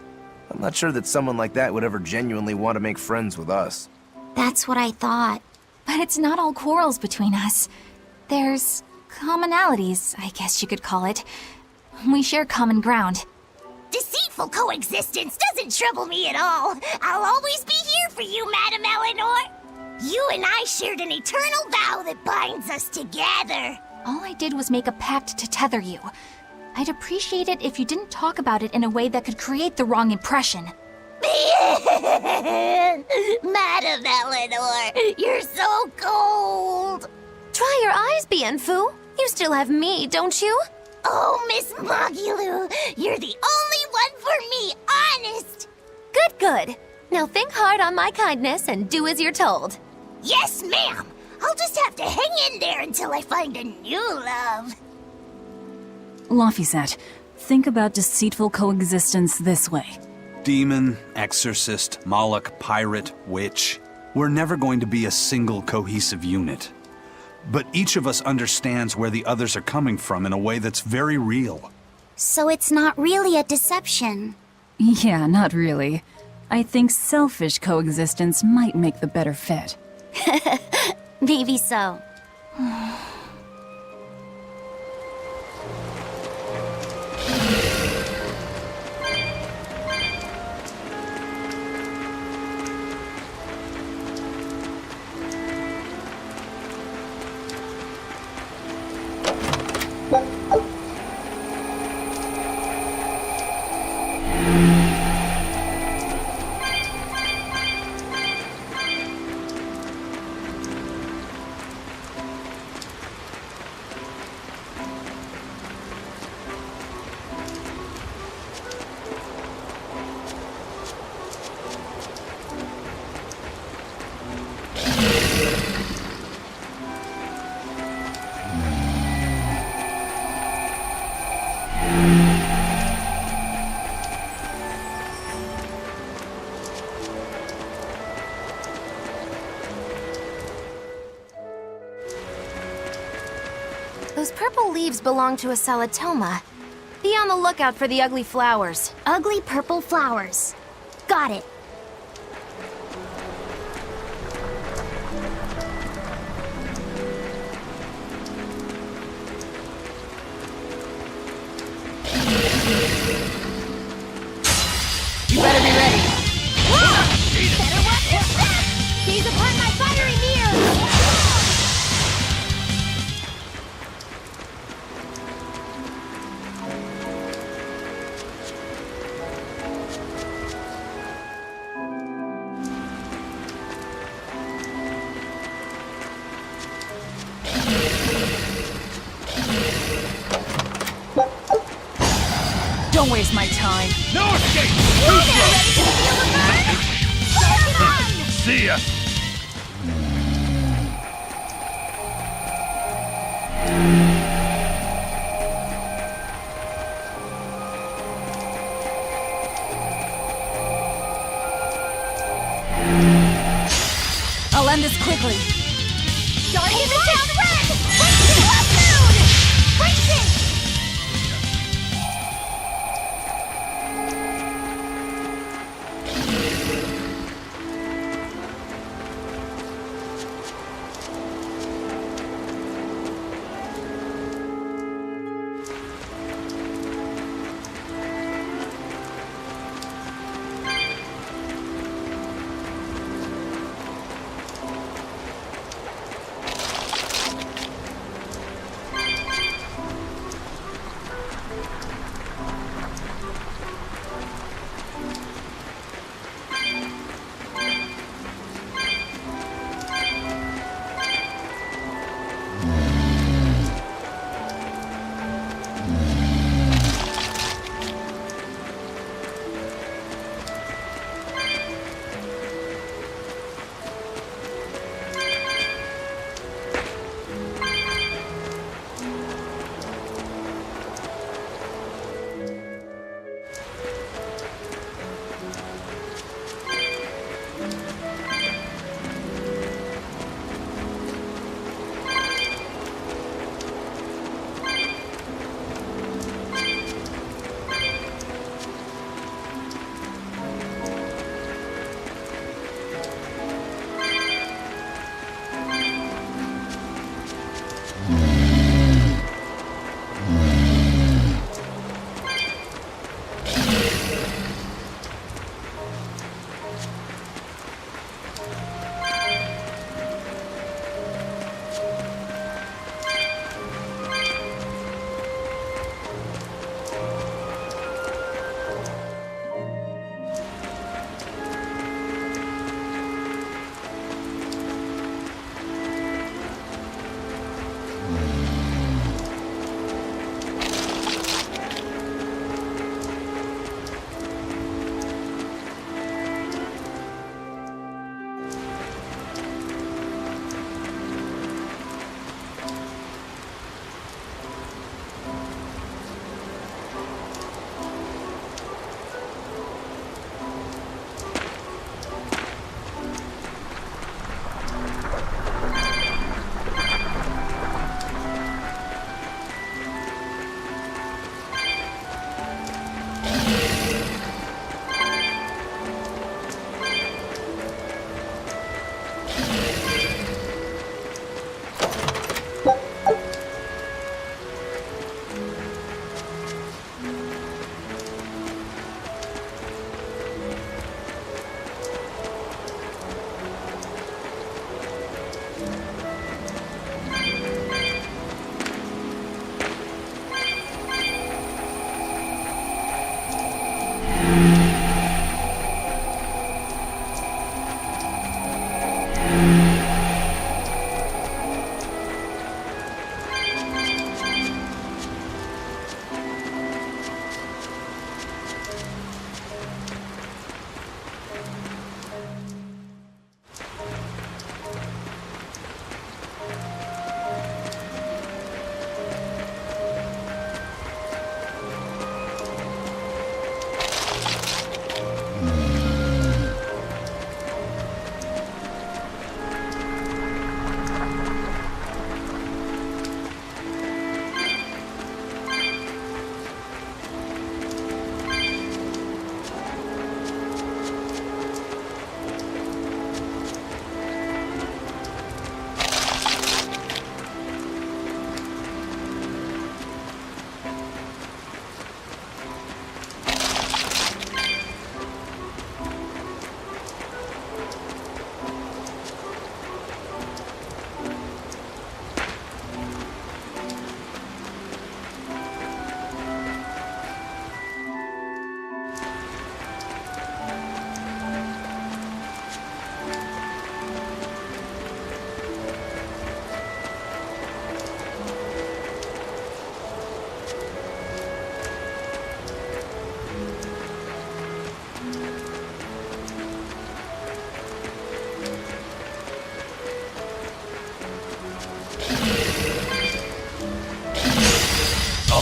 I'm not sure that someone like that would ever genuinely want to make friends with us. That's what I thought. But it's not all quarrels between us. There's commonalities, I guess you could call it. We share common ground. Deceitful coexistence doesn't trouble me at all. I'll always be here for you, Madam Eleanor. You and I shared an eternal vow that binds us together. All I did was make a pact to tether you. I'd appreciate it if you didn't talk about it in a way that could create the wrong impression. Madam Eleanor, you're so cold. Try your eyes, Bien Fu. You still have me, don't you? Oh, Miss Mogulu, you're the only one for me, honest. Good, good. Now think hard on my kindness and do as you're told. Yes, ma'am. I'll just have to hang in there until I find a new love. Laphicet, think about deceitful coexistence this way. Demon, exorcist, Moloch, pirate, witch. We're never going to be a single cohesive unit. But each of us understands where the others are coming from in a way that's very real. So it's not really a deception. Yeah, not really. I think selfish coexistence might make the better fit. Maybe so. Those purple leaves belong to a salatoma. Be on the lookout for the ugly flowers. Ugly purple flowers. Got it. You better be ready. Better watch your back! Gaze upon my fiery mirror! Don't waste my time. No escape! See ya! I'll end this quickly. Starting in the town red! Brace it! Left moon! Brace it!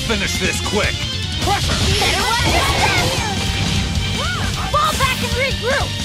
finish this quick! Better watch your step! Fall back and regroup!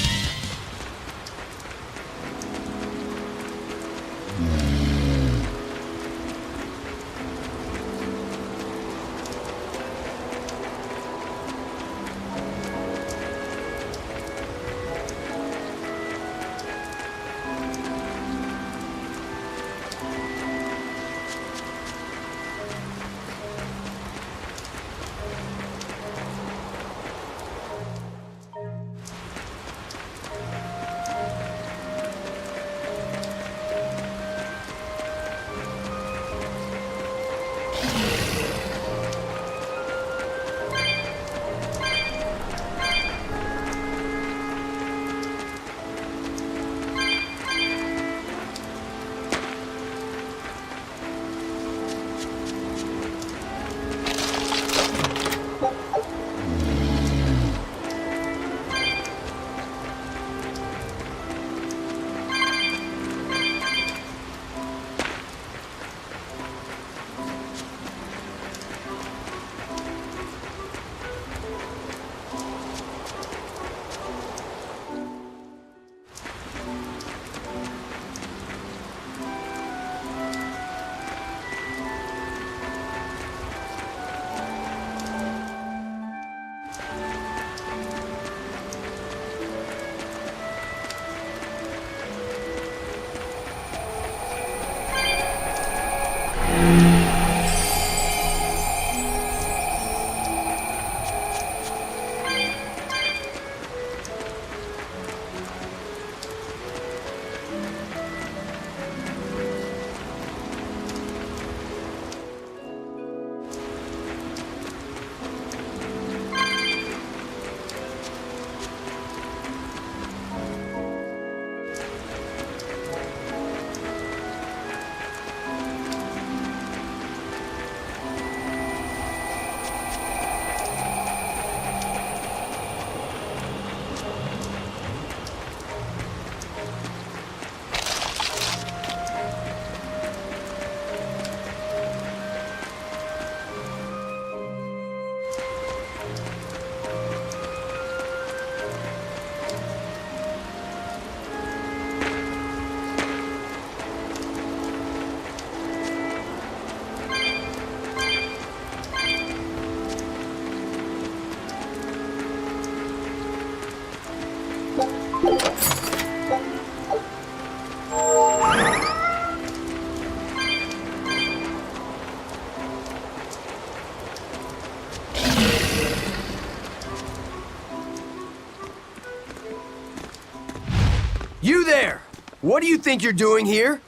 You there! What do you think you're doing here?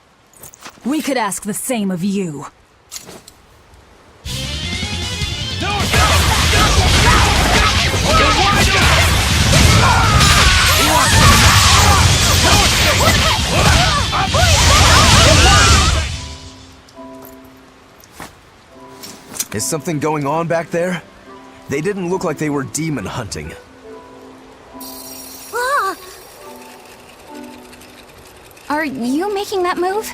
We could ask the same of you. Is something going on back there? They didn't look like they were demon hunting. Ah! Are you making that move?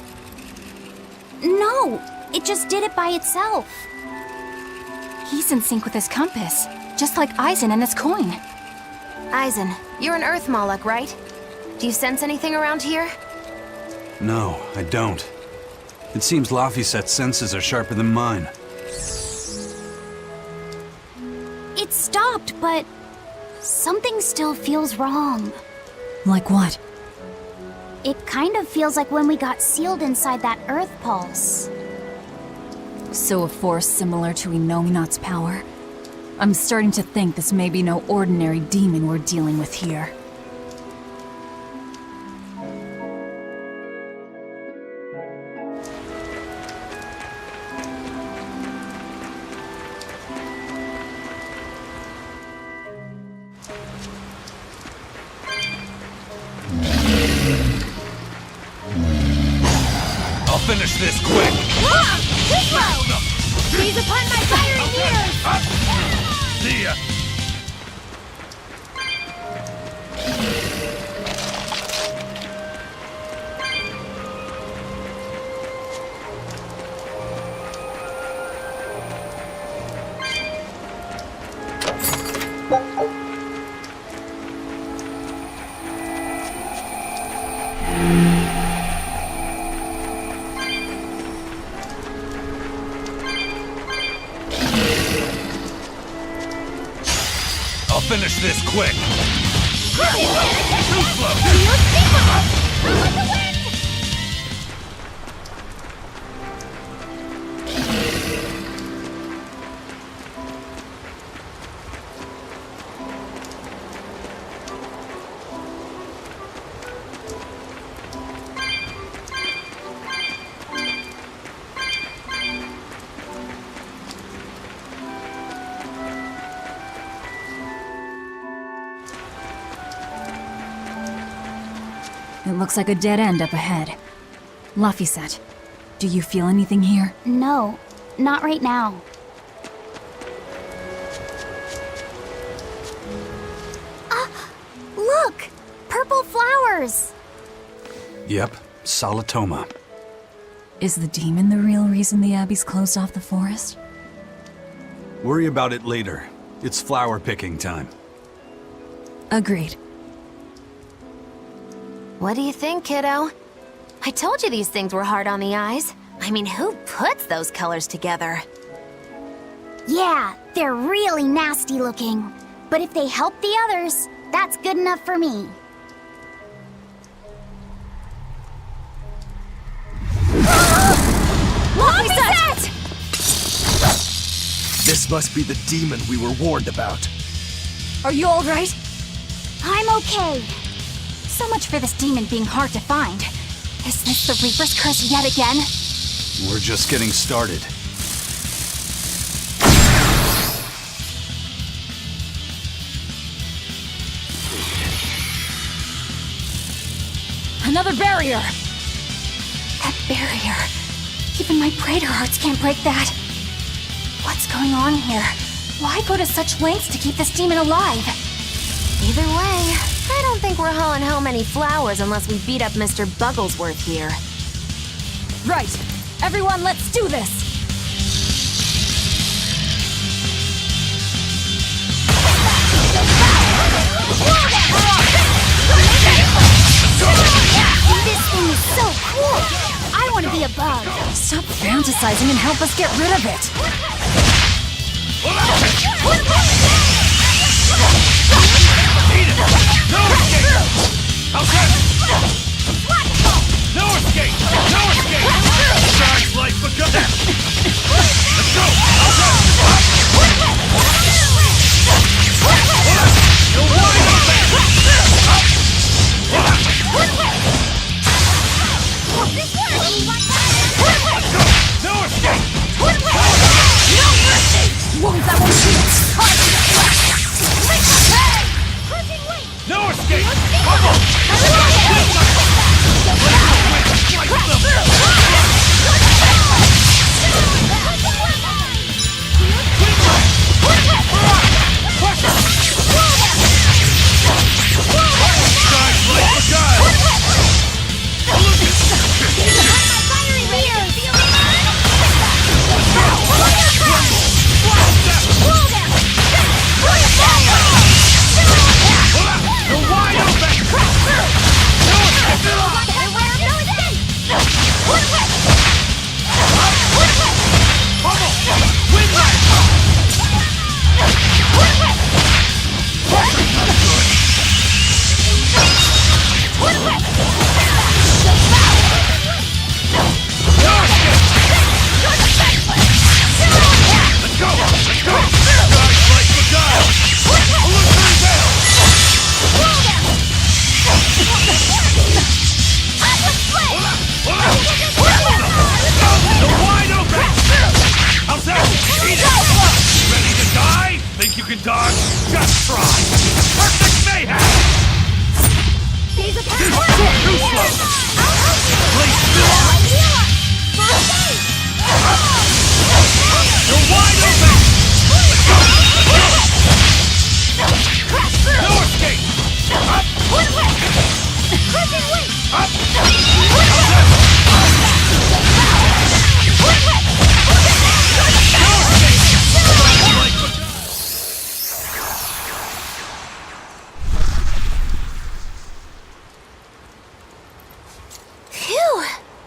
No, it just did it by itself. He's in sync with his compass, just like Eisen and his coin. Eisen, you're an Earth Moloch, right? Do you sense anything around here? No, I don't. It seems Laphicet's senses are sharper than mine. It stopped, but something still feels wrong. Like what? It kind of feels like when we got sealed inside that Earth Pulse. So a force similar to Inominat's power? I'm starting to think this may be no ordinary demon we're dealing with here. I'll finish this quick! Seize upon my fiery ears! See ya! finish this quick! It looks like a dead end up ahead. Laphicet, do you feel anything here? No, not right now. Look! Purple flowers! Yep, Solitoma. Is the demon the real reason the Abbey's closed off the forest? Worry about it later. It's flower picking time. Agreed. What do you think, kiddo? I told you these things were hard on the eyes. I mean, who puts those colors together? Yeah, they're really nasty looking. But if they help the others, that's good enough for me. Laphicet! This must be the demon we were warned about. Are you alright? I'm okay. So much for this demon being hard to find. Is this the Reaper's curse yet again? We're just getting started. Another barrier! That barrier. Even my Praetor hearts can't break that. What's going on here? Why go to such lengths to keep this demon alive? Either way, I don't think we're hauling home any flowers unless we beat up Mr. Bugglesworth here. Right! Everyone, let's do this! This thing is so cool! I want to be a bug! Stop fantasizing and help us get rid of it! No escape! No escape! No escape! Charge like the gun! Let's go! You're wide open! No escape! Won't that one shoot? No escape! Bubble!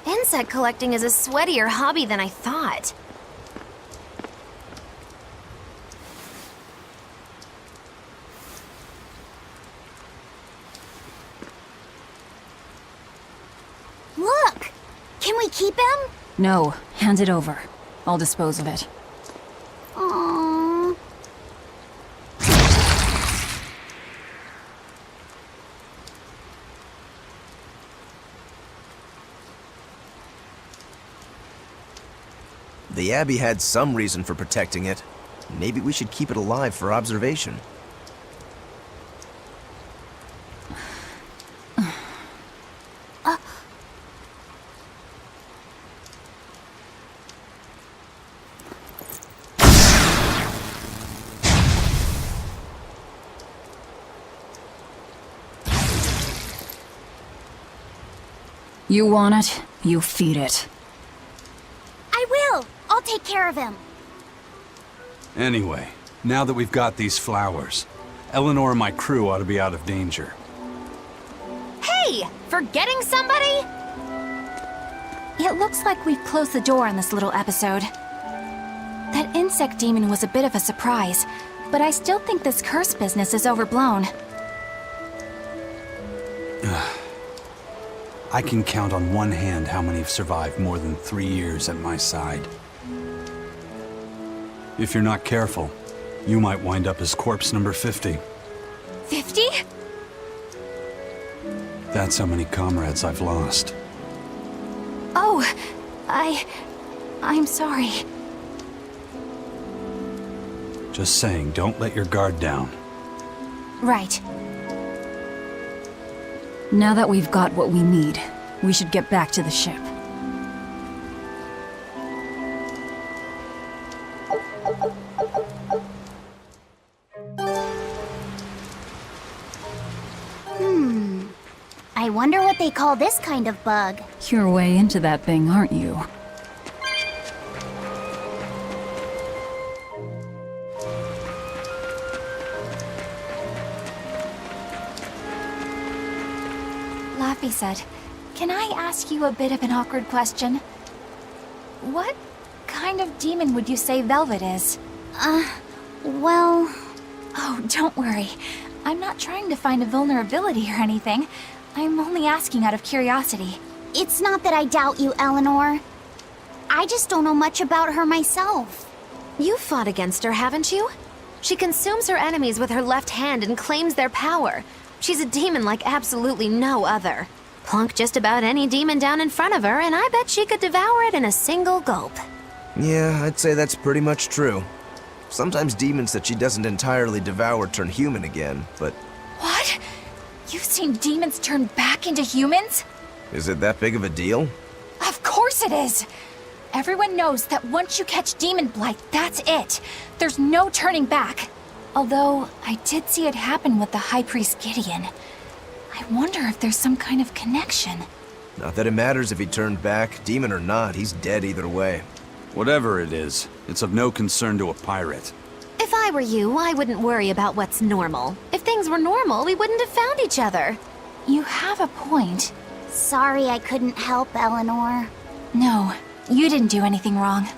Insect collecting is a sweatier hobby than I thought. Can we keep him? No, hand it over. I'll dispose of it. Aww. The Abbey had some reason for protecting it. Maybe we should keep it alive for observation. You want it, you feed it. I will. I'll take care of him. Anyway, now that we've got these flowers, Eleanor and my crew ought to be out of danger. Hey! Forgetting somebody? It looks like we've closed the door on this little episode. That insect demon was a bit of a surprise, but I still think this curse business is overblown. I can count on one hand how many have survived more than 3 years at my side. If you're not careful, you might wind up as corpse number 50. 50? That's how many comrades I've lost. Oh, I'm sorry. Just saying, don't let your guard down. Right. Now that we've got what we need, we should get back to the ship. I wonder what they call this kind of bug. You're way into that thing, aren't you? Laffy said, "Can I ask you a bit of an awkward question? What kind of demon would you say Velvet is?" Well... Oh, don't worry. I'm not trying to find a vulnerability or anything. I'm only asking out of curiosity. It's not that I doubt you, Eleanor. I just don't know much about her myself. You've fought against her, haven't you? She consumes her enemies with her left hand and claims their power. She's a demon like absolutely no other. Plunk just about any demon down in front of her, and I bet she could devour it in a single gulp. Yeah, I'd say that's pretty much true. Sometimes demons that she doesn't entirely devour turn human again, but... What? You've seen demons turn back into humans? Is it that big of a deal? Of course it is! Everyone knows that once you catch Demon Blight, that's it. There's no turning back. Although, I did see it happen with the High Priest Gideon. I wonder if there's some kind of connection. Not that it matters if he turned back, demon or not, he's dead either way. Whatever it is, it's of no concern to a pirate. If I were you, I wouldn't worry about what's normal. If things were normal, we wouldn't have found each other. You have a point. Sorry I couldn't help, Eleanor. No, you didn't do anything wrong.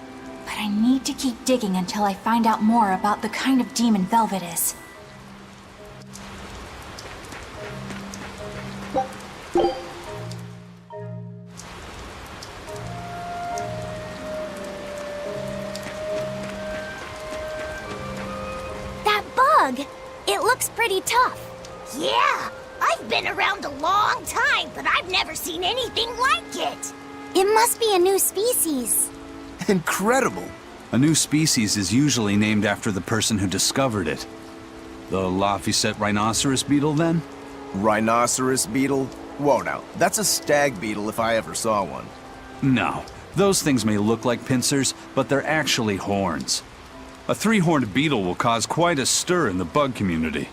But I need to keep digging until I find out more about the kind of demon Velvet is. That bug! It looks pretty tough. Yeah, I've been around a long time, but I've never seen anything like it. It must be a new species. Incredible! A new species is usually named after the person who discovered it. The Laphicet rhinoceros beetle, then? Rhinoceros beetle? Whoa now, that's a stag beetle if I ever saw one. No. Those things may look like pincers, but they're actually horns. A three-horned beetle will cause quite a stir in the bug community.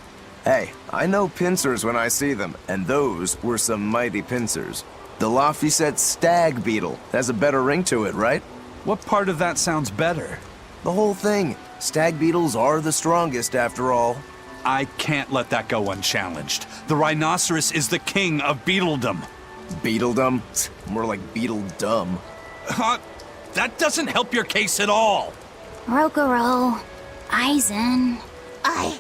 Hey, I know pincers when I see them, and those were some mighty pincers. The Laphicet stag beetle has a better ring to it, right? What part of that sounds better? The whole thing. Stag beetles are the strongest, after all. I can't let that go unchallenged. The rhinoceros is the king of beetledom. Beetledom? More like beetle dumb. That doesn't help your case at all. Rokuro, Aizen. I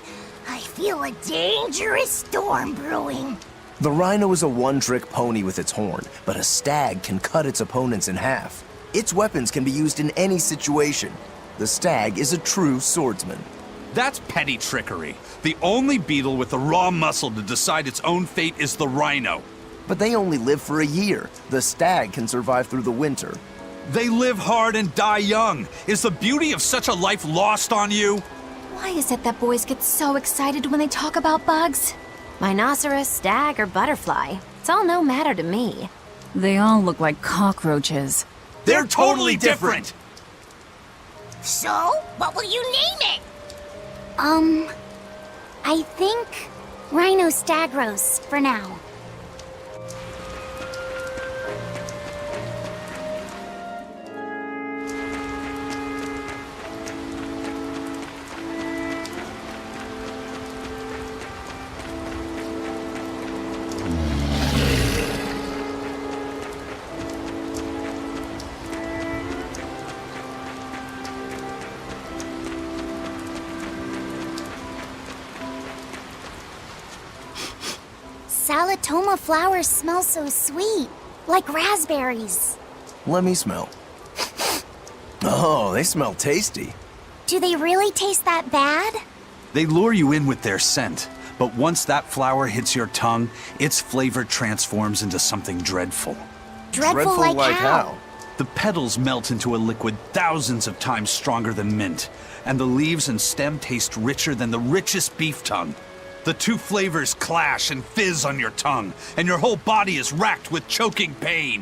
feel a dangerous storm brewing. The rhino is a one-trick pony with its horn, but a stag can cut its opponents in half. Its weapons can be used in any situation. The stag is a true swordsman. That's petty trickery. The only beetle with the raw muscle to decide its own fate is the rhino. But they only live for a year. The stag can survive through the winter. They live hard and die young. Is the beauty of such a life lost on you? Why is it that boys get so excited when they talk about bugs? Rhinoceros, stag, or butterfly. It's all no matter to me. They all look like cockroaches. They're totally different! So, what will you name it? I think Rhinostagros for now. Salatoma flowers smell so sweet, like raspberries. Let me smell. Oh, they smell tasty. Do they really taste that bad? They lure you in with their scent, but once that flower hits your tongue, its flavor transforms into something dreadful. Dreadful like how? The petals melt into a liquid thousands of times stronger than mint, and the leaves and stem taste richer than the richest beef tongue. The two flavors clash and fizz on your tongue, and your whole body is racked with choking pain.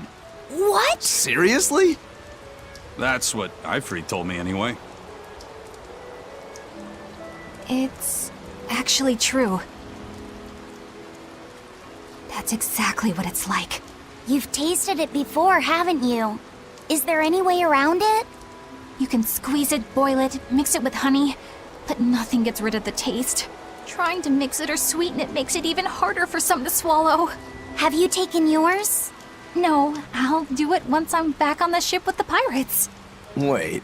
What? Seriously? That's what Ifrit told me anyway. It's actually true. That's exactly what it's like. You've tasted it before, haven't you? Is there any way around it? You can squeeze it, boil it, mix it with honey, but nothing gets rid of the taste. Trying to mix it or sweeten it makes it even harder for some to swallow. Have you taken yours? No, I'll do it once I'm back on the ship with the pirates. Wait,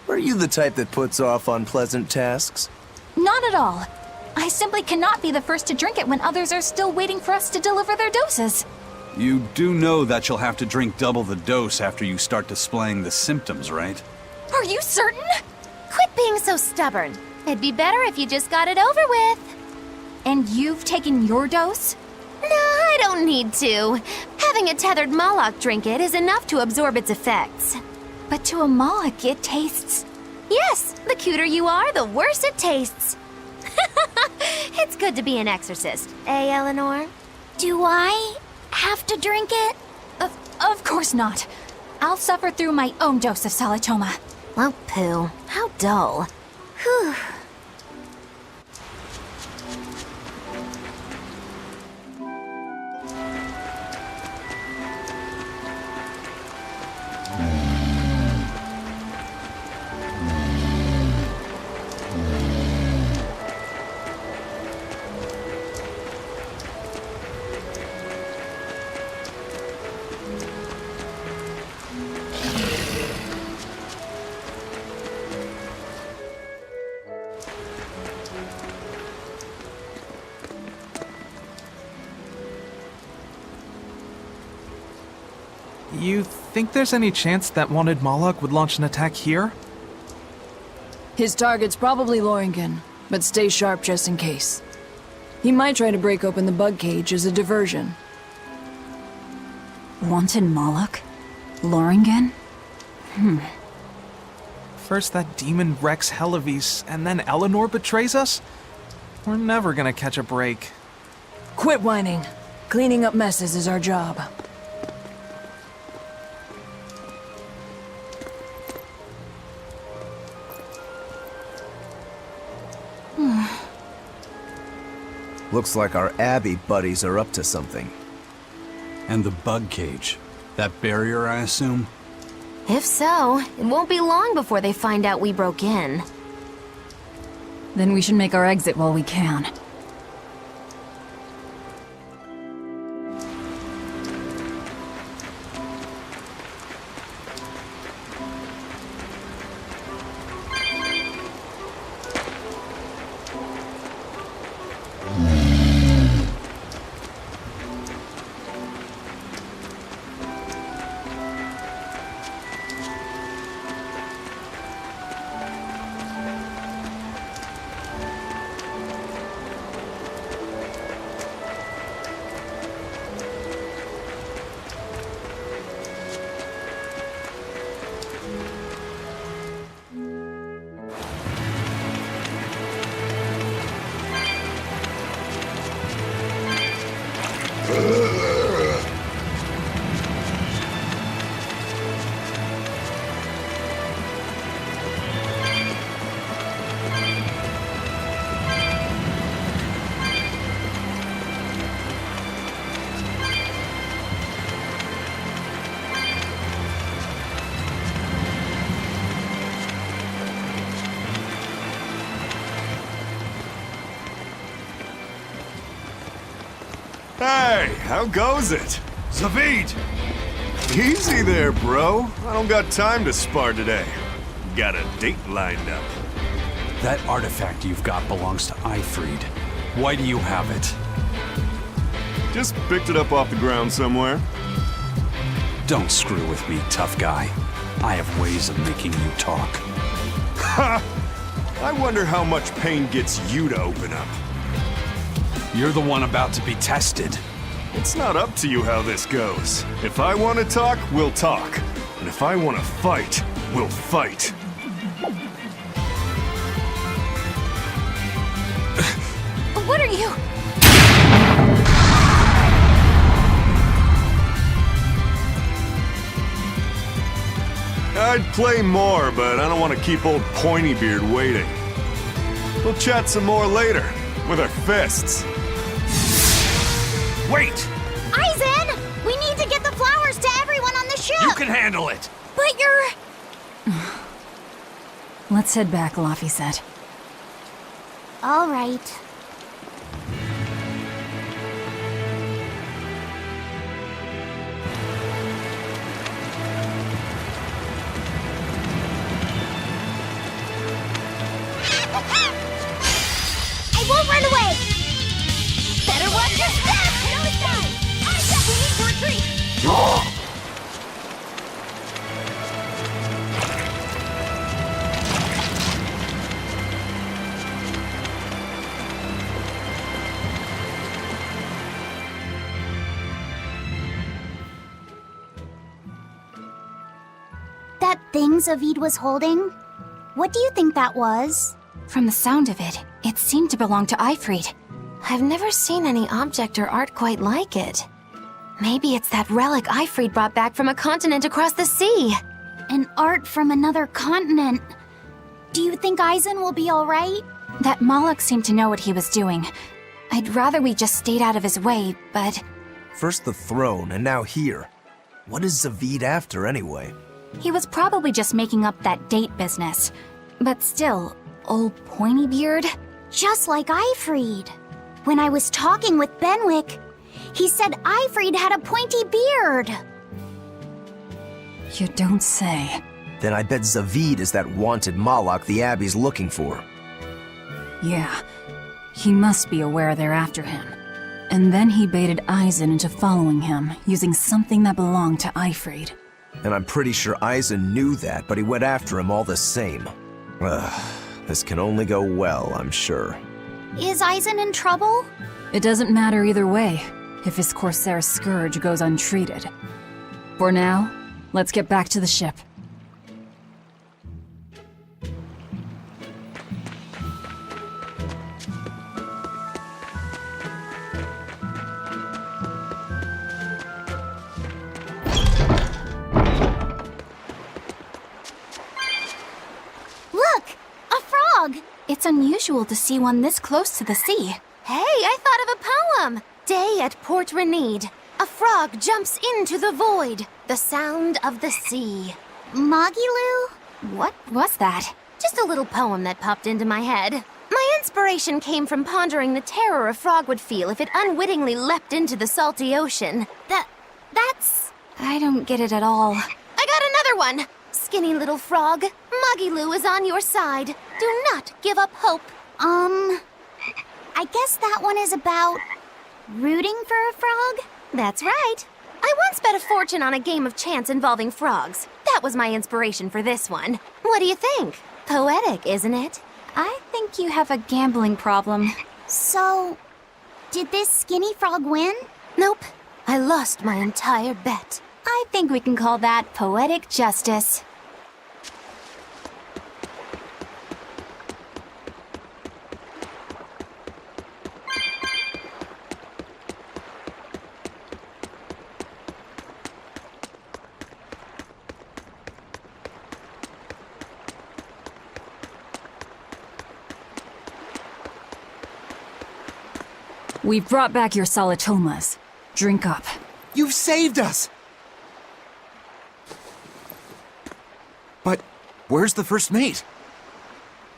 are you the type that puts off unpleasant tasks? Not at all. I simply cannot be the first to drink it when others are still waiting for us to deliver their doses. You do know that you'll have to drink double the dose after you start displaying the symptoms, right? Are you certain? Quit being so stubborn. It'd be better if you just got it over with. And you've taken your dose? No, I don't need to. Having a tethered Moloch drink it is enough to absorb its effects. But to a Moloch, it tastes... Yes, the cuter you are, the worse it tastes. It's good to be an exorcist, eh, Eleanor? Do I have to drink it? Of course not. I'll suffer through my own dose of Salatoma. Well, pooh, how dull. Whew. You think there's any chance that wanted Moloch would launch an attack here? His target's probably Lothringen, but stay sharp just in case. He might try to break open the bug cage as a diversion. Wanted Moloch? Lothringen? First that demon Rex Helavis, and then Eleanor betrays us? We're never gonna catch a break. Quit whining. Cleaning up messes is our job. Looks like our Abbey buddies are up to something. And the bug cage. That barrier, I assume? If so, it won't be long before they find out we broke in. Then we should make our exit while we can. Hey, how goes it? Zavid! Easy there, bro. I don't got time to spar today. Got a date lined up. That artifact you've got belongs to Ifried. Why do you have it? Just picked it up off the ground somewhere. Don't screw with me, tough guy. I have ways of making you talk. Ha! I wonder how much pain gets you to open up. You're the one about to be tested. It's not up to you how this goes. If I want to talk, we'll talk. And if I want to fight, we'll fight. What are you? I'd play more, but I don't want to keep old Pointybeard waiting. We'll chat some more later, with our fists. Wait! Aizen! We need to get the flowers to everyone on the ship! You can handle it! But you're... Let's head back, Laffy said. All right. I won't run away! Better watch your step! No, it's not! I said we need to retreat! That thing Zavid was holding? What do you think that was? From the sound of it, it seemed to belong to Ifried. I've never seen any object or art quite like it. Maybe it's that relic Ifried brought back from a continent across the sea. An art from another continent. Do you think Aizen will be alright? That Moloch seemed to know what he was doing. I'd rather we just stayed out of his way, but... First the throne, and now here. What is Zavid after, anyway? He was probably just making up that date business. But still, old Pointybeard? Just like Ifried. When I was talking with Benwick, he said Ifried had a pointy beard. You don't say. Then I bet Zavid is that wanted Moloch the Abbey's looking for. Yeah. He must be aware they're after him. And then he baited Aizen into following him, using something that belonged to Ifried. And I'm pretty sure Aizen knew that, but he went after him all the same. This can only go well, I'm sure. Is Aizen in trouble? It doesn't matter either way, if his Corsair scourge goes untreated. For now, let's get back to the ship. Look! A frog! It's unusual to see one this close to the sea. Hey, I thought of a poem! Day at Port Renede. A frog jumps into the void. The sound of the sea. Magilu? What was that? Just a little poem that popped into my head. My inspiration came from pondering the terror a frog would feel if it unwittingly leapt into the salty ocean. That's... I don't get it at all. I got another one! Skinny little frog, Magilu is on your side. Do not give up hope. I guess that one is about rooting for a frog? That's right. I once bet a fortune on a game of chance involving frogs. That was my inspiration for this one. What do you think? Poetic, isn't it? I think you have a gambling problem. So, did this skinny frog win? Nope. I lost my entire bet. I think we can call that poetic justice. We've brought back your Salatomas. Drink up. You've saved us! But where's the first mate?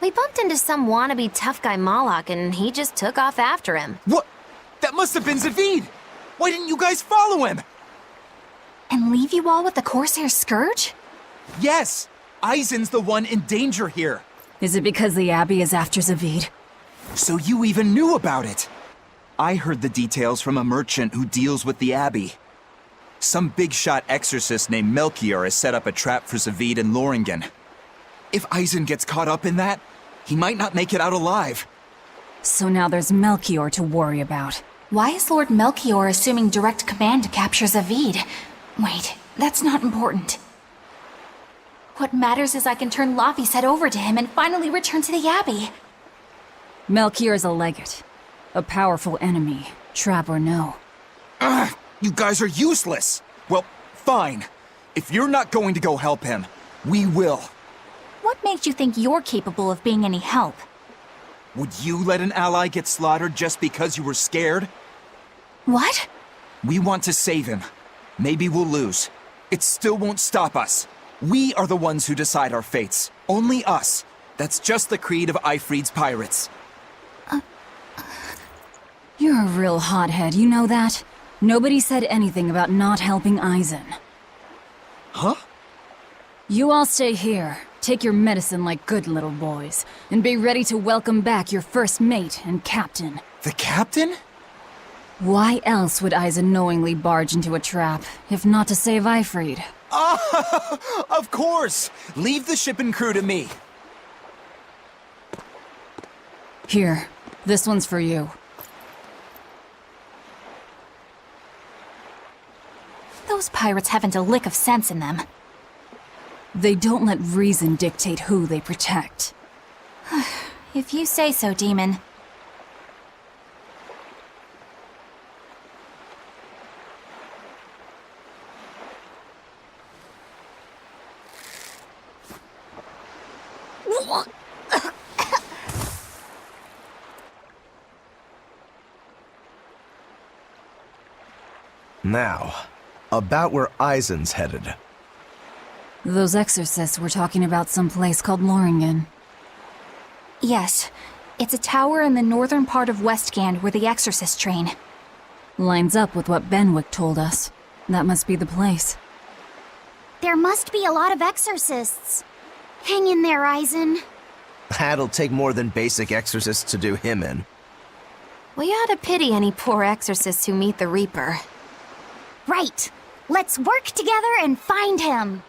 We bumped into some wannabe tough guy Moloch and he just took off after him. What? That must have been Zavid! Why didn't you guys follow him? And leave you all with the Corsair Scourge? Yes! Eisen's the one in danger here. Is it because the Abbey is after Zavid? So you even knew about it? I heard the details from a merchant who deals with the Abbey. Some big-shot exorcist named Melchior has set up a trap for Zavid in Lothringen. If Eisen gets caught up in that, he might not make it out alive. So now there's Melchior to worry about. Why is Lord Melchior assuming direct command to capture Zavid? Wait, that's not important. What matters is I can turn Laufey's head over to him and finally return to the Abbey. Melchior is a legate. A powerful enemy, trap or no. Ugh, you guys are useless! Well, fine. If you're not going to go help him, we will. What makes you think you're capable of being any help? Would you let an ally get slaughtered just because you were scared? What? We want to save him. Maybe we'll lose. It still won't stop us. We are the ones who decide our fates. Only us. That's just the creed of Eifried's pirates. You're a real hothead, you know that? Nobody said anything about not helping Eisen. Huh? You all stay here, take your medicine like good little boys, and be ready to welcome back your first mate and captain. The captain? Why else would Eisen knowingly barge into a trap, if not to save Eifried? Ah, of course! Leave the ship and crew to me. Here, this one's for you. Those pirates haven't a lick of sense in them. They don't let reason dictate who they protect. If you say so, Demon. Now, about where Eisen's headed. Those exorcists were talking about some place called Lothringen. Yes. It's a tower in the northern part of Westgand where the exorcists train. Lines up with what Benwick told us. That must be the place. There must be a lot of exorcists. Hang in there, Eisen. That'll take more than basic exorcists to do him in. We ought to pity any poor exorcists who meet the Reaper. Right. Let's work together and find him.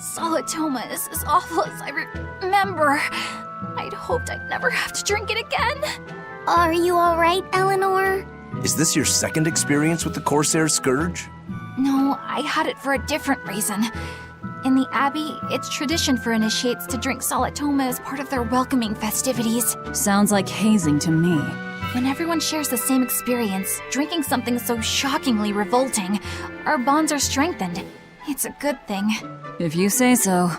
Solatoma is as awful as I remember. I'd hoped I'd never have to drink it again. Are you alright, Eleanor? Is this your second experience with the Corsair Scourge? No, I had it for a different reason. In the Abbey, it's tradition for initiates to drink Solatoma as part of their welcoming festivities. Sounds like hazing to me. When everyone shares the same experience, drinking something so shockingly revolting, our bonds are strengthened. It's a good thing. If you say so.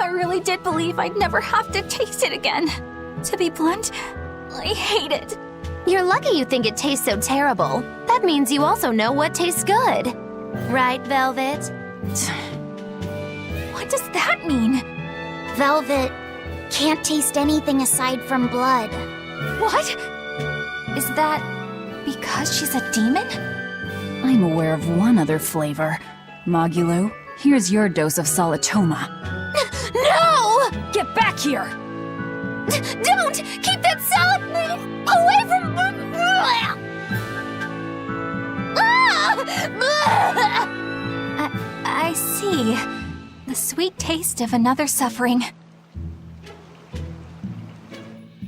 I really did believe I'd never have to taste it again. To be blunt, I hate it. You're lucky you think it tastes so terrible. That means you also know what tastes good. Right, Velvet? What does that mean? Velvet can't taste anything aside from blood. What? Is that because she's a demon? I'm aware of one other flavor. Magulu, here's your dose of Solatoma. No! Get back here! Don't! Keep that salad away from... I see. The sweet taste of another suffering.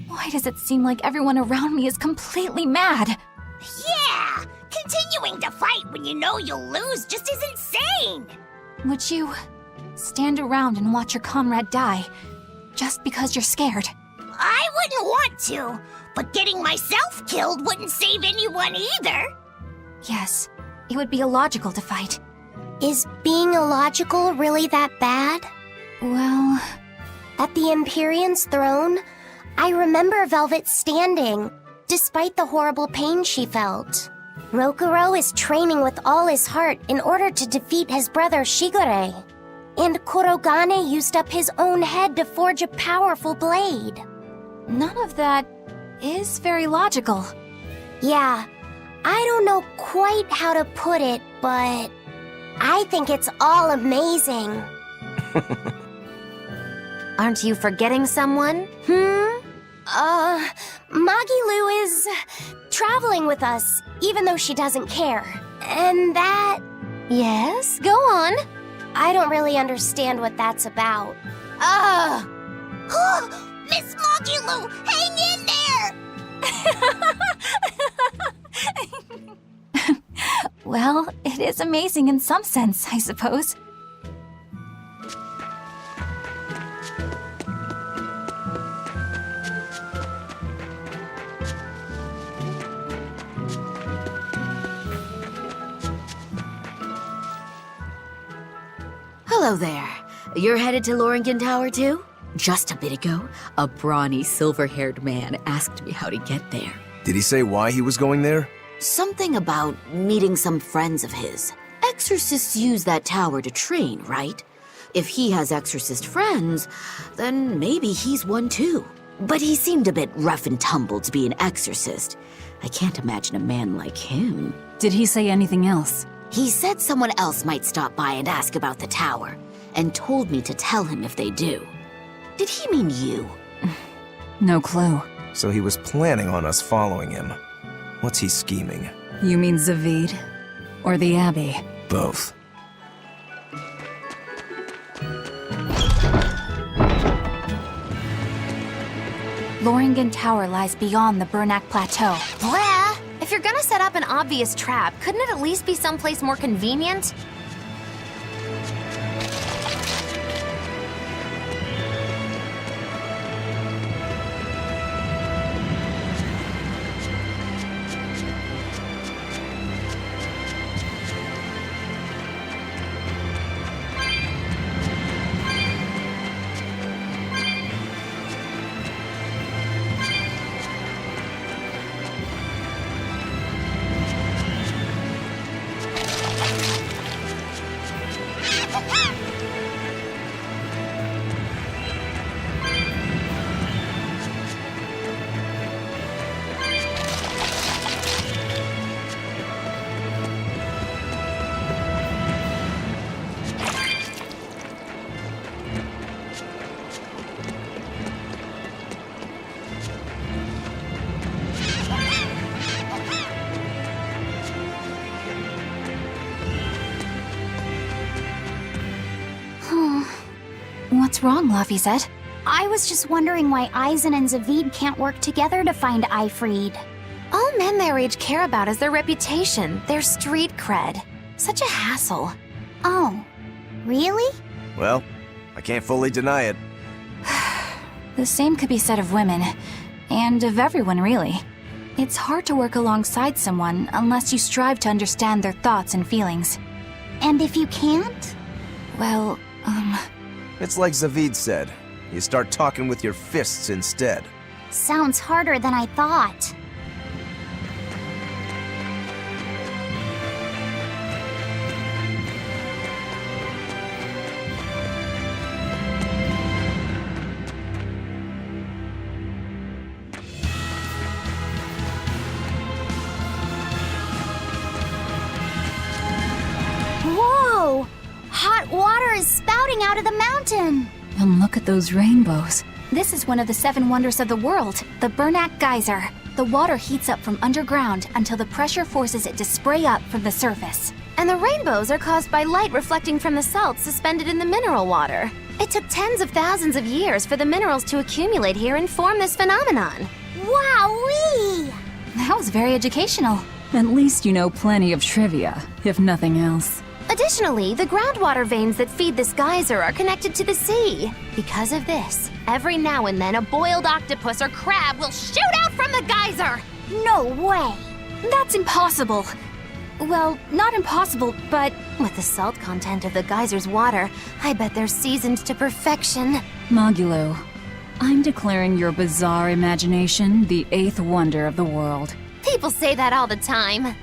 Why does it seem like everyone around me is completely mad? Yeah! Continue Continuing to fight when you know you'll lose just is insane! Would you stand around and watch your comrade die just because you're scared? I wouldn't want to, but getting myself killed wouldn't save anyone either. Yes, it would be illogical to fight. Is being illogical really that bad? Well, at the Empyrean's throne, I remember Velvet standing, despite the horrible pain she felt. Rokuro is training with all his heart in order to defeat his brother Shigure. And Kurogane used up his own head to forge a powerful blade. None of that is very logical. Yeah, I don't know quite how to put it, but I think it's all amazing. Aren't you forgetting someone? Magilu is traveling with us, even though she doesn't care. And that... Yes, go on. I don't really understand what that's about. Miss Magilu, hang in there! Well, it is amazing in some sense, I suppose. Hello there. You're headed to Lothringen Tower too? Just a bit ago, a brawny, silver-haired man asked me how to get there. Did he say why he was going there? Something about meeting some friends of his. Exorcists use that tower to train, right? If he has exorcist friends, then maybe he's one too. But he seemed a bit rough and tumble to be an exorcist. I can't imagine a man like him. Did he say anything else? He said someone else might stop by and ask about the tower, and told me to tell him if they do. Did he mean you? No clue. So he was planning on us following him. What's he scheming? You mean Zavid? Or the Abbey? Both. Lothringen Tower lies beyond the Bernac Plateau. Blah! If you're gonna set up an obvious trap, couldn't it at least be someplace more convenient? What's wrong, Lafayette? I was just wondering why Eisen and Zavid can't work together to find Eifried. All men their age care about is their reputation, their street cred. Such a hassle. Oh, really? Well, I can't fully deny it. The same could be said of women, and of everyone, really. It's hard to work alongside someone unless you strive to understand their thoughts and feelings. And if you can't? Well, It's like Zavid said. You start talking with your fists instead. Sounds harder than I thought. Whoa! Hot water is spouting out of the mountain! And look at those rainbows. This is one of the 7 wonders of the world, the Bernac Geyser. The water heats up from underground until the pressure forces it to spray up from the surface. And the rainbows are caused by light reflecting from the salts suspended in the mineral water. It took tens of thousands of years for the minerals to accumulate here and form this phenomenon. Wowee! That was very educational. At least you know plenty of trivia, if nothing else. Additionally, the groundwater veins that feed this geyser are connected to the sea. Because of this, every now and then a boiled octopus or crab will shoot out from the geyser! No way! That's impossible. Well, not impossible, but with the salt content of the geyser's water, I bet they're seasoned to perfection. Mogulo, I'm declaring your bizarre imagination the 8th wonder of the world. People say that all the time.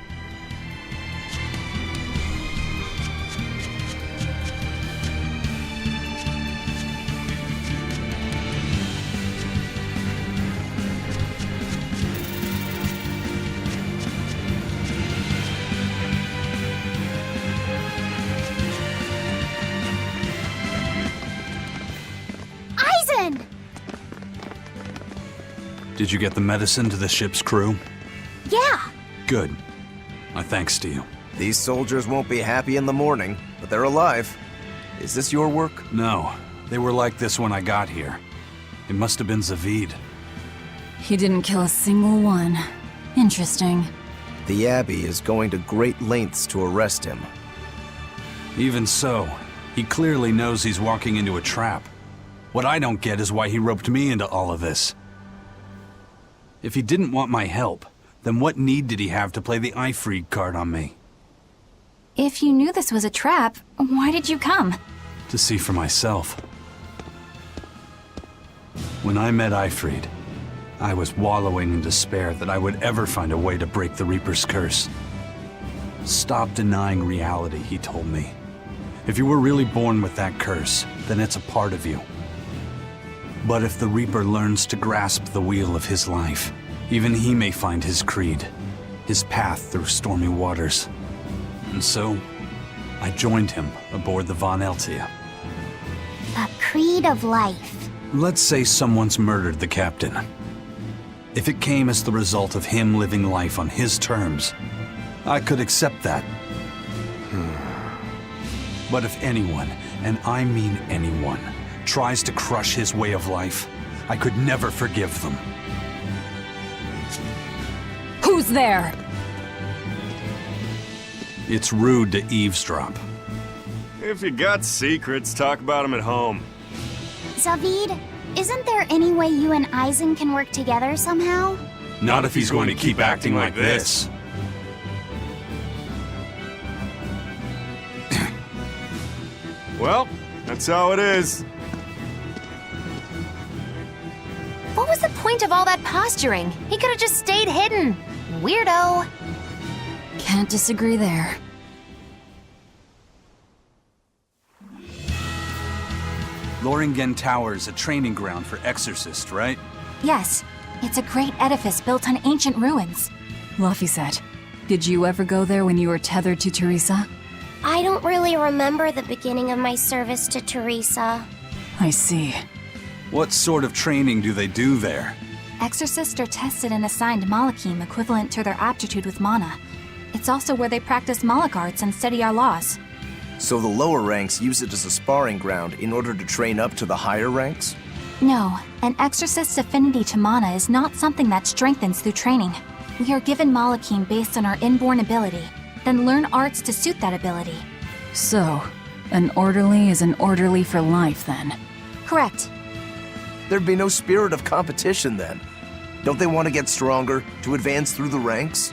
Did you get the medicine to the ship's crew? Yeah. Good. My thanks to you. These soldiers won't be happy in the morning, but they're alive. Is this your work? No. They were like this when I got here. It must have been Zavid. He didn't kill a single one. Interesting. The Abbey is going to great lengths to arrest him. Even so, he clearly knows he's walking into a trap. What I don't get is why he roped me into all of this. If he didn't want my help, then what need did he have to play the Eifried card on me? if you knew this was a trap, why did you come? To see for myself. When I met Eifried, I was wallowing in despair that I would ever find a way to break the Reaper's curse. Stop denying reality, he told me. If you were really born with that curse, then it's a part of you. But if the Reaper learns to grasp the wheel of his life, even he may find his creed, his path through stormy waters. And so, I joined him aboard the Von Eltia. A creed of life. Let's say someone's murdered the captain. If it came as the result of him living life on his terms, I could accept that. But if anyone, and I mean anyone, tries to crush his way of life, I could never forgive them. Who's there? It's rude to eavesdrop. If you got secrets, talk about them at home. Zavid, isn't there any way you and Eisen can work together somehow? Not if he's going to keep acting like this. Well, that's how it is. What was the point of all that posturing? He could have just stayed hidden. Weirdo. Can't disagree there. Lothringen Tower's a training ground for exorcists, right? Yes, it's a great edifice built on ancient ruins. Laphicet, did you ever go there when you were tethered to Teresa? I don't really remember the beginning of my service to Teresa. I see. What sort of training do they do there? Exorcists are tested and assigned Malachim equivalent to their aptitude with mana. It's also where they practice Malach arts and study our laws. So the lower ranks use it as a sparring ground in order to train up to the higher ranks? No, an exorcist's affinity to mana is not something that strengthens through training. We are given Malachim based on our inborn ability, then learn arts to suit that ability. So, an orderly is an orderly for life, then? Correct. There'd be no spirit of competition then. Don't they want to get stronger, to advance through the ranks?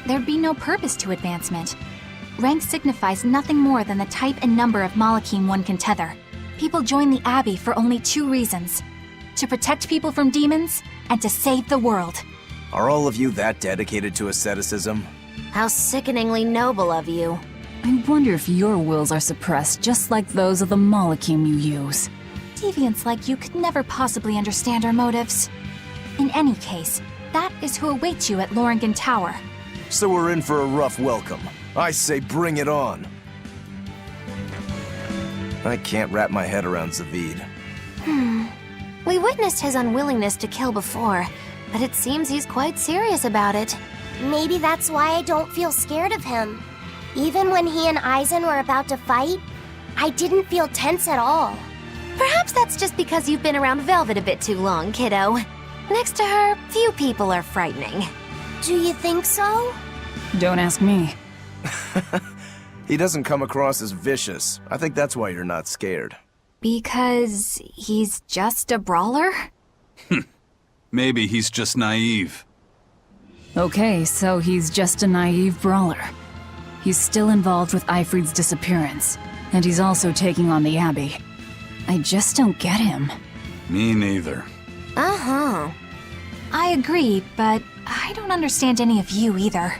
There'd be no purpose to advancement. Rank signifies nothing more than the type and number of Malachim one can tether. People join the Abbey for only 2 reasons: to protect people from demons, and to save the world. Are all of you that dedicated to asceticism? How sickeningly noble of you. I wonder if your wills are suppressed just like those of the Malachim you use. Deviants like you could never possibly understand our motives. In any case, that is who awaits you at Lothringen Tower. So we're in for a rough welcome. I say bring it on. I can't wrap my head around Zavid. We witnessed his unwillingness to kill before, but it seems he's quite serious about it. Maybe that's why I don't feel scared of him. Even when he and Eisen were about to fight, I didn't feel tense at all. Perhaps that's just because you've been around Velvet a bit too long, kiddo. Next to her, few people are frightening. Do you think so? Don't ask me. He doesn't come across as vicious. I think that's why you're not scared. Because he's just a brawler? Maybe he's just naive. Okay, so he's just a naive brawler. He's still involved with Eifried's disappearance, and he's also taking on the Abbey. I just don't get him. Me neither. Uh-huh. I agree, but I don't understand any of you either.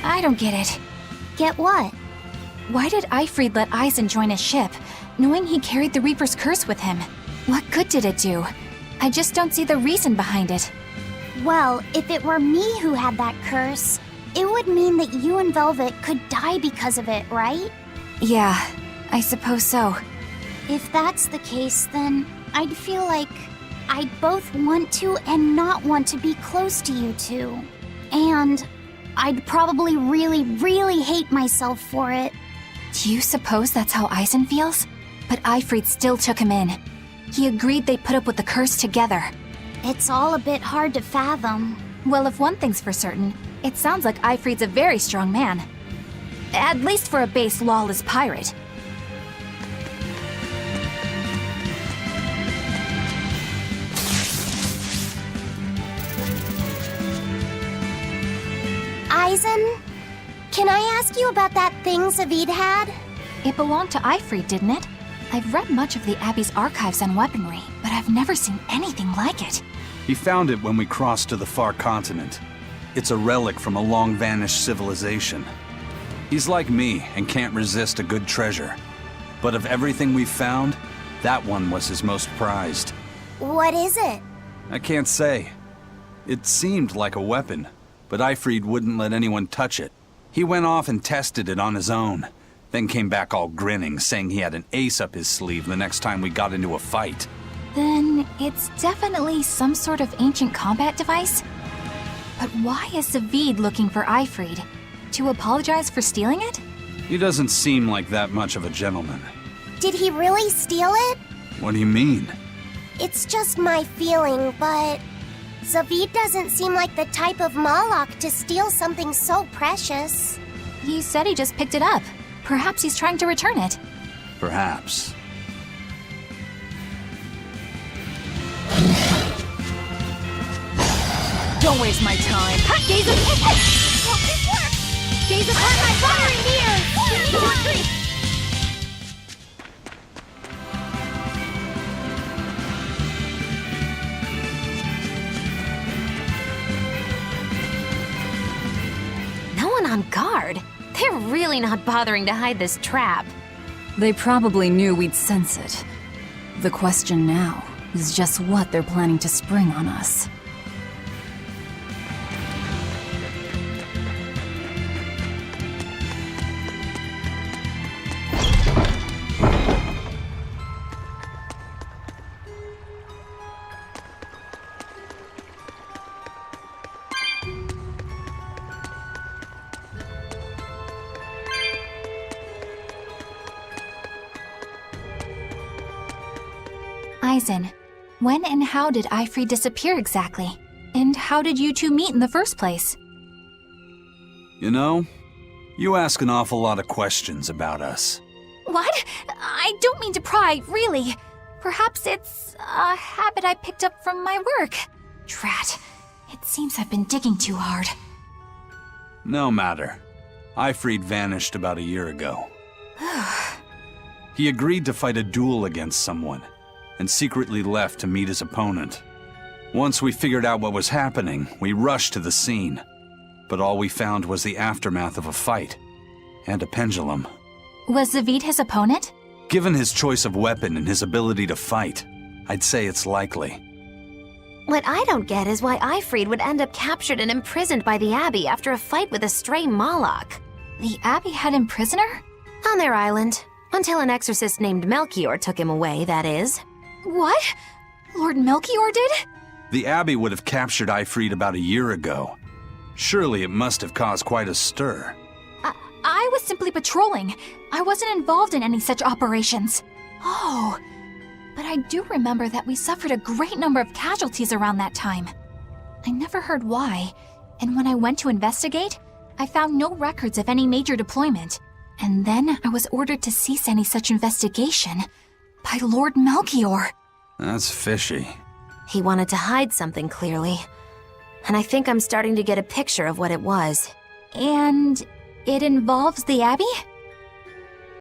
I don't get it. Get what? Why did Eifried let Eisen join his ship, knowing he carried the Reaper's curse with him? What good did it do? I just don't see the reason behind it. Well, if it were me who had that curse, it would mean that you and Velvet could die because of it, right? Yeah, I suppose so. If that's the case, then I'd feel like I'd both want to and not want to be close to you two. And I'd probably really, really hate myself for it. Do you suppose that's how Eisen feels? But Eifried still took him in. He agreed they'd put up with the curse together. It's all a bit hard to fathom. Well, if one thing's for certain, it sounds like Eifried's a very strong man. At least for a base lawless pirate. Eisen, can I ask you about that thing Zavid had? It belonged to Eifried, didn't it? I've read much of the Abbey's archives on weaponry, but I've never seen anything like it. He found it when we crossed to the far continent. It's a relic from a long-vanished civilization. He's like me and can't resist a good treasure. But of everything we've found, that one was his most prized. What is it? I can't say. It seemed like a weapon, but Eifried wouldn't let anyone touch it. He went off and tested it on his own, then came back all grinning, saying he had an ace up his sleeve the next time we got into a fight. Then it's definitely some sort of ancient combat device? But why is Zavid looking for Eifried? To apologize for stealing it? He doesn't seem like that much of a gentleman. Did he really steal it? What do you mean? It's just my feeling, but Zavid doesn't seem like the type of Malak to steal something so precious. He said he just picked it up. Perhaps he's trying to return it. Perhaps. Don't waste my time. Gaze upon Gaze upon my fiery mirrors! No one on guard. They're really not bothering to hide this trap. They probably knew we'd sense it. The question now is just what they're planning to spring on us. Eisen, when and how did Eifried disappear exactly? And how did you two meet in the first place? You know, you ask an awful lot of questions about us. What? I don't mean to pry, really. Perhaps it's a habit I picked up from my work. Drat. It seems I've been digging too hard. No matter. Eifried vanished about a year ago. He agreed to fight a duel against someone, and secretly left to meet his opponent. Once we figured out what was happening, we rushed to the scene. But all we found was the aftermath of a fight, and a pendulum. Was Zavid his opponent? Given his choice of weapon and his ability to fight, I'd say it's likely. What I don't get is why Eifried would end up captured and imprisoned by the Abbey after a fight with a stray Malak. The Abbey had him prisoner? On their island. Until an exorcist named Melchior took him away, that is. What? Lord Melchior did? The Abbey would have captured Eifried about a year ago. Surely it must have caused quite a stir. I was simply patrolling. I wasn't involved in any such operations. Oh, but I do remember that we suffered a great number of casualties around that time. I never heard why, and when I went to investigate, I found no records of any major deployment. And then I was ordered to cease any such investigation by Lord Melchior. That's fishy. He wanted to hide something, clearly. And I think I'm starting to get a picture of what it was. And it involves the Abbey?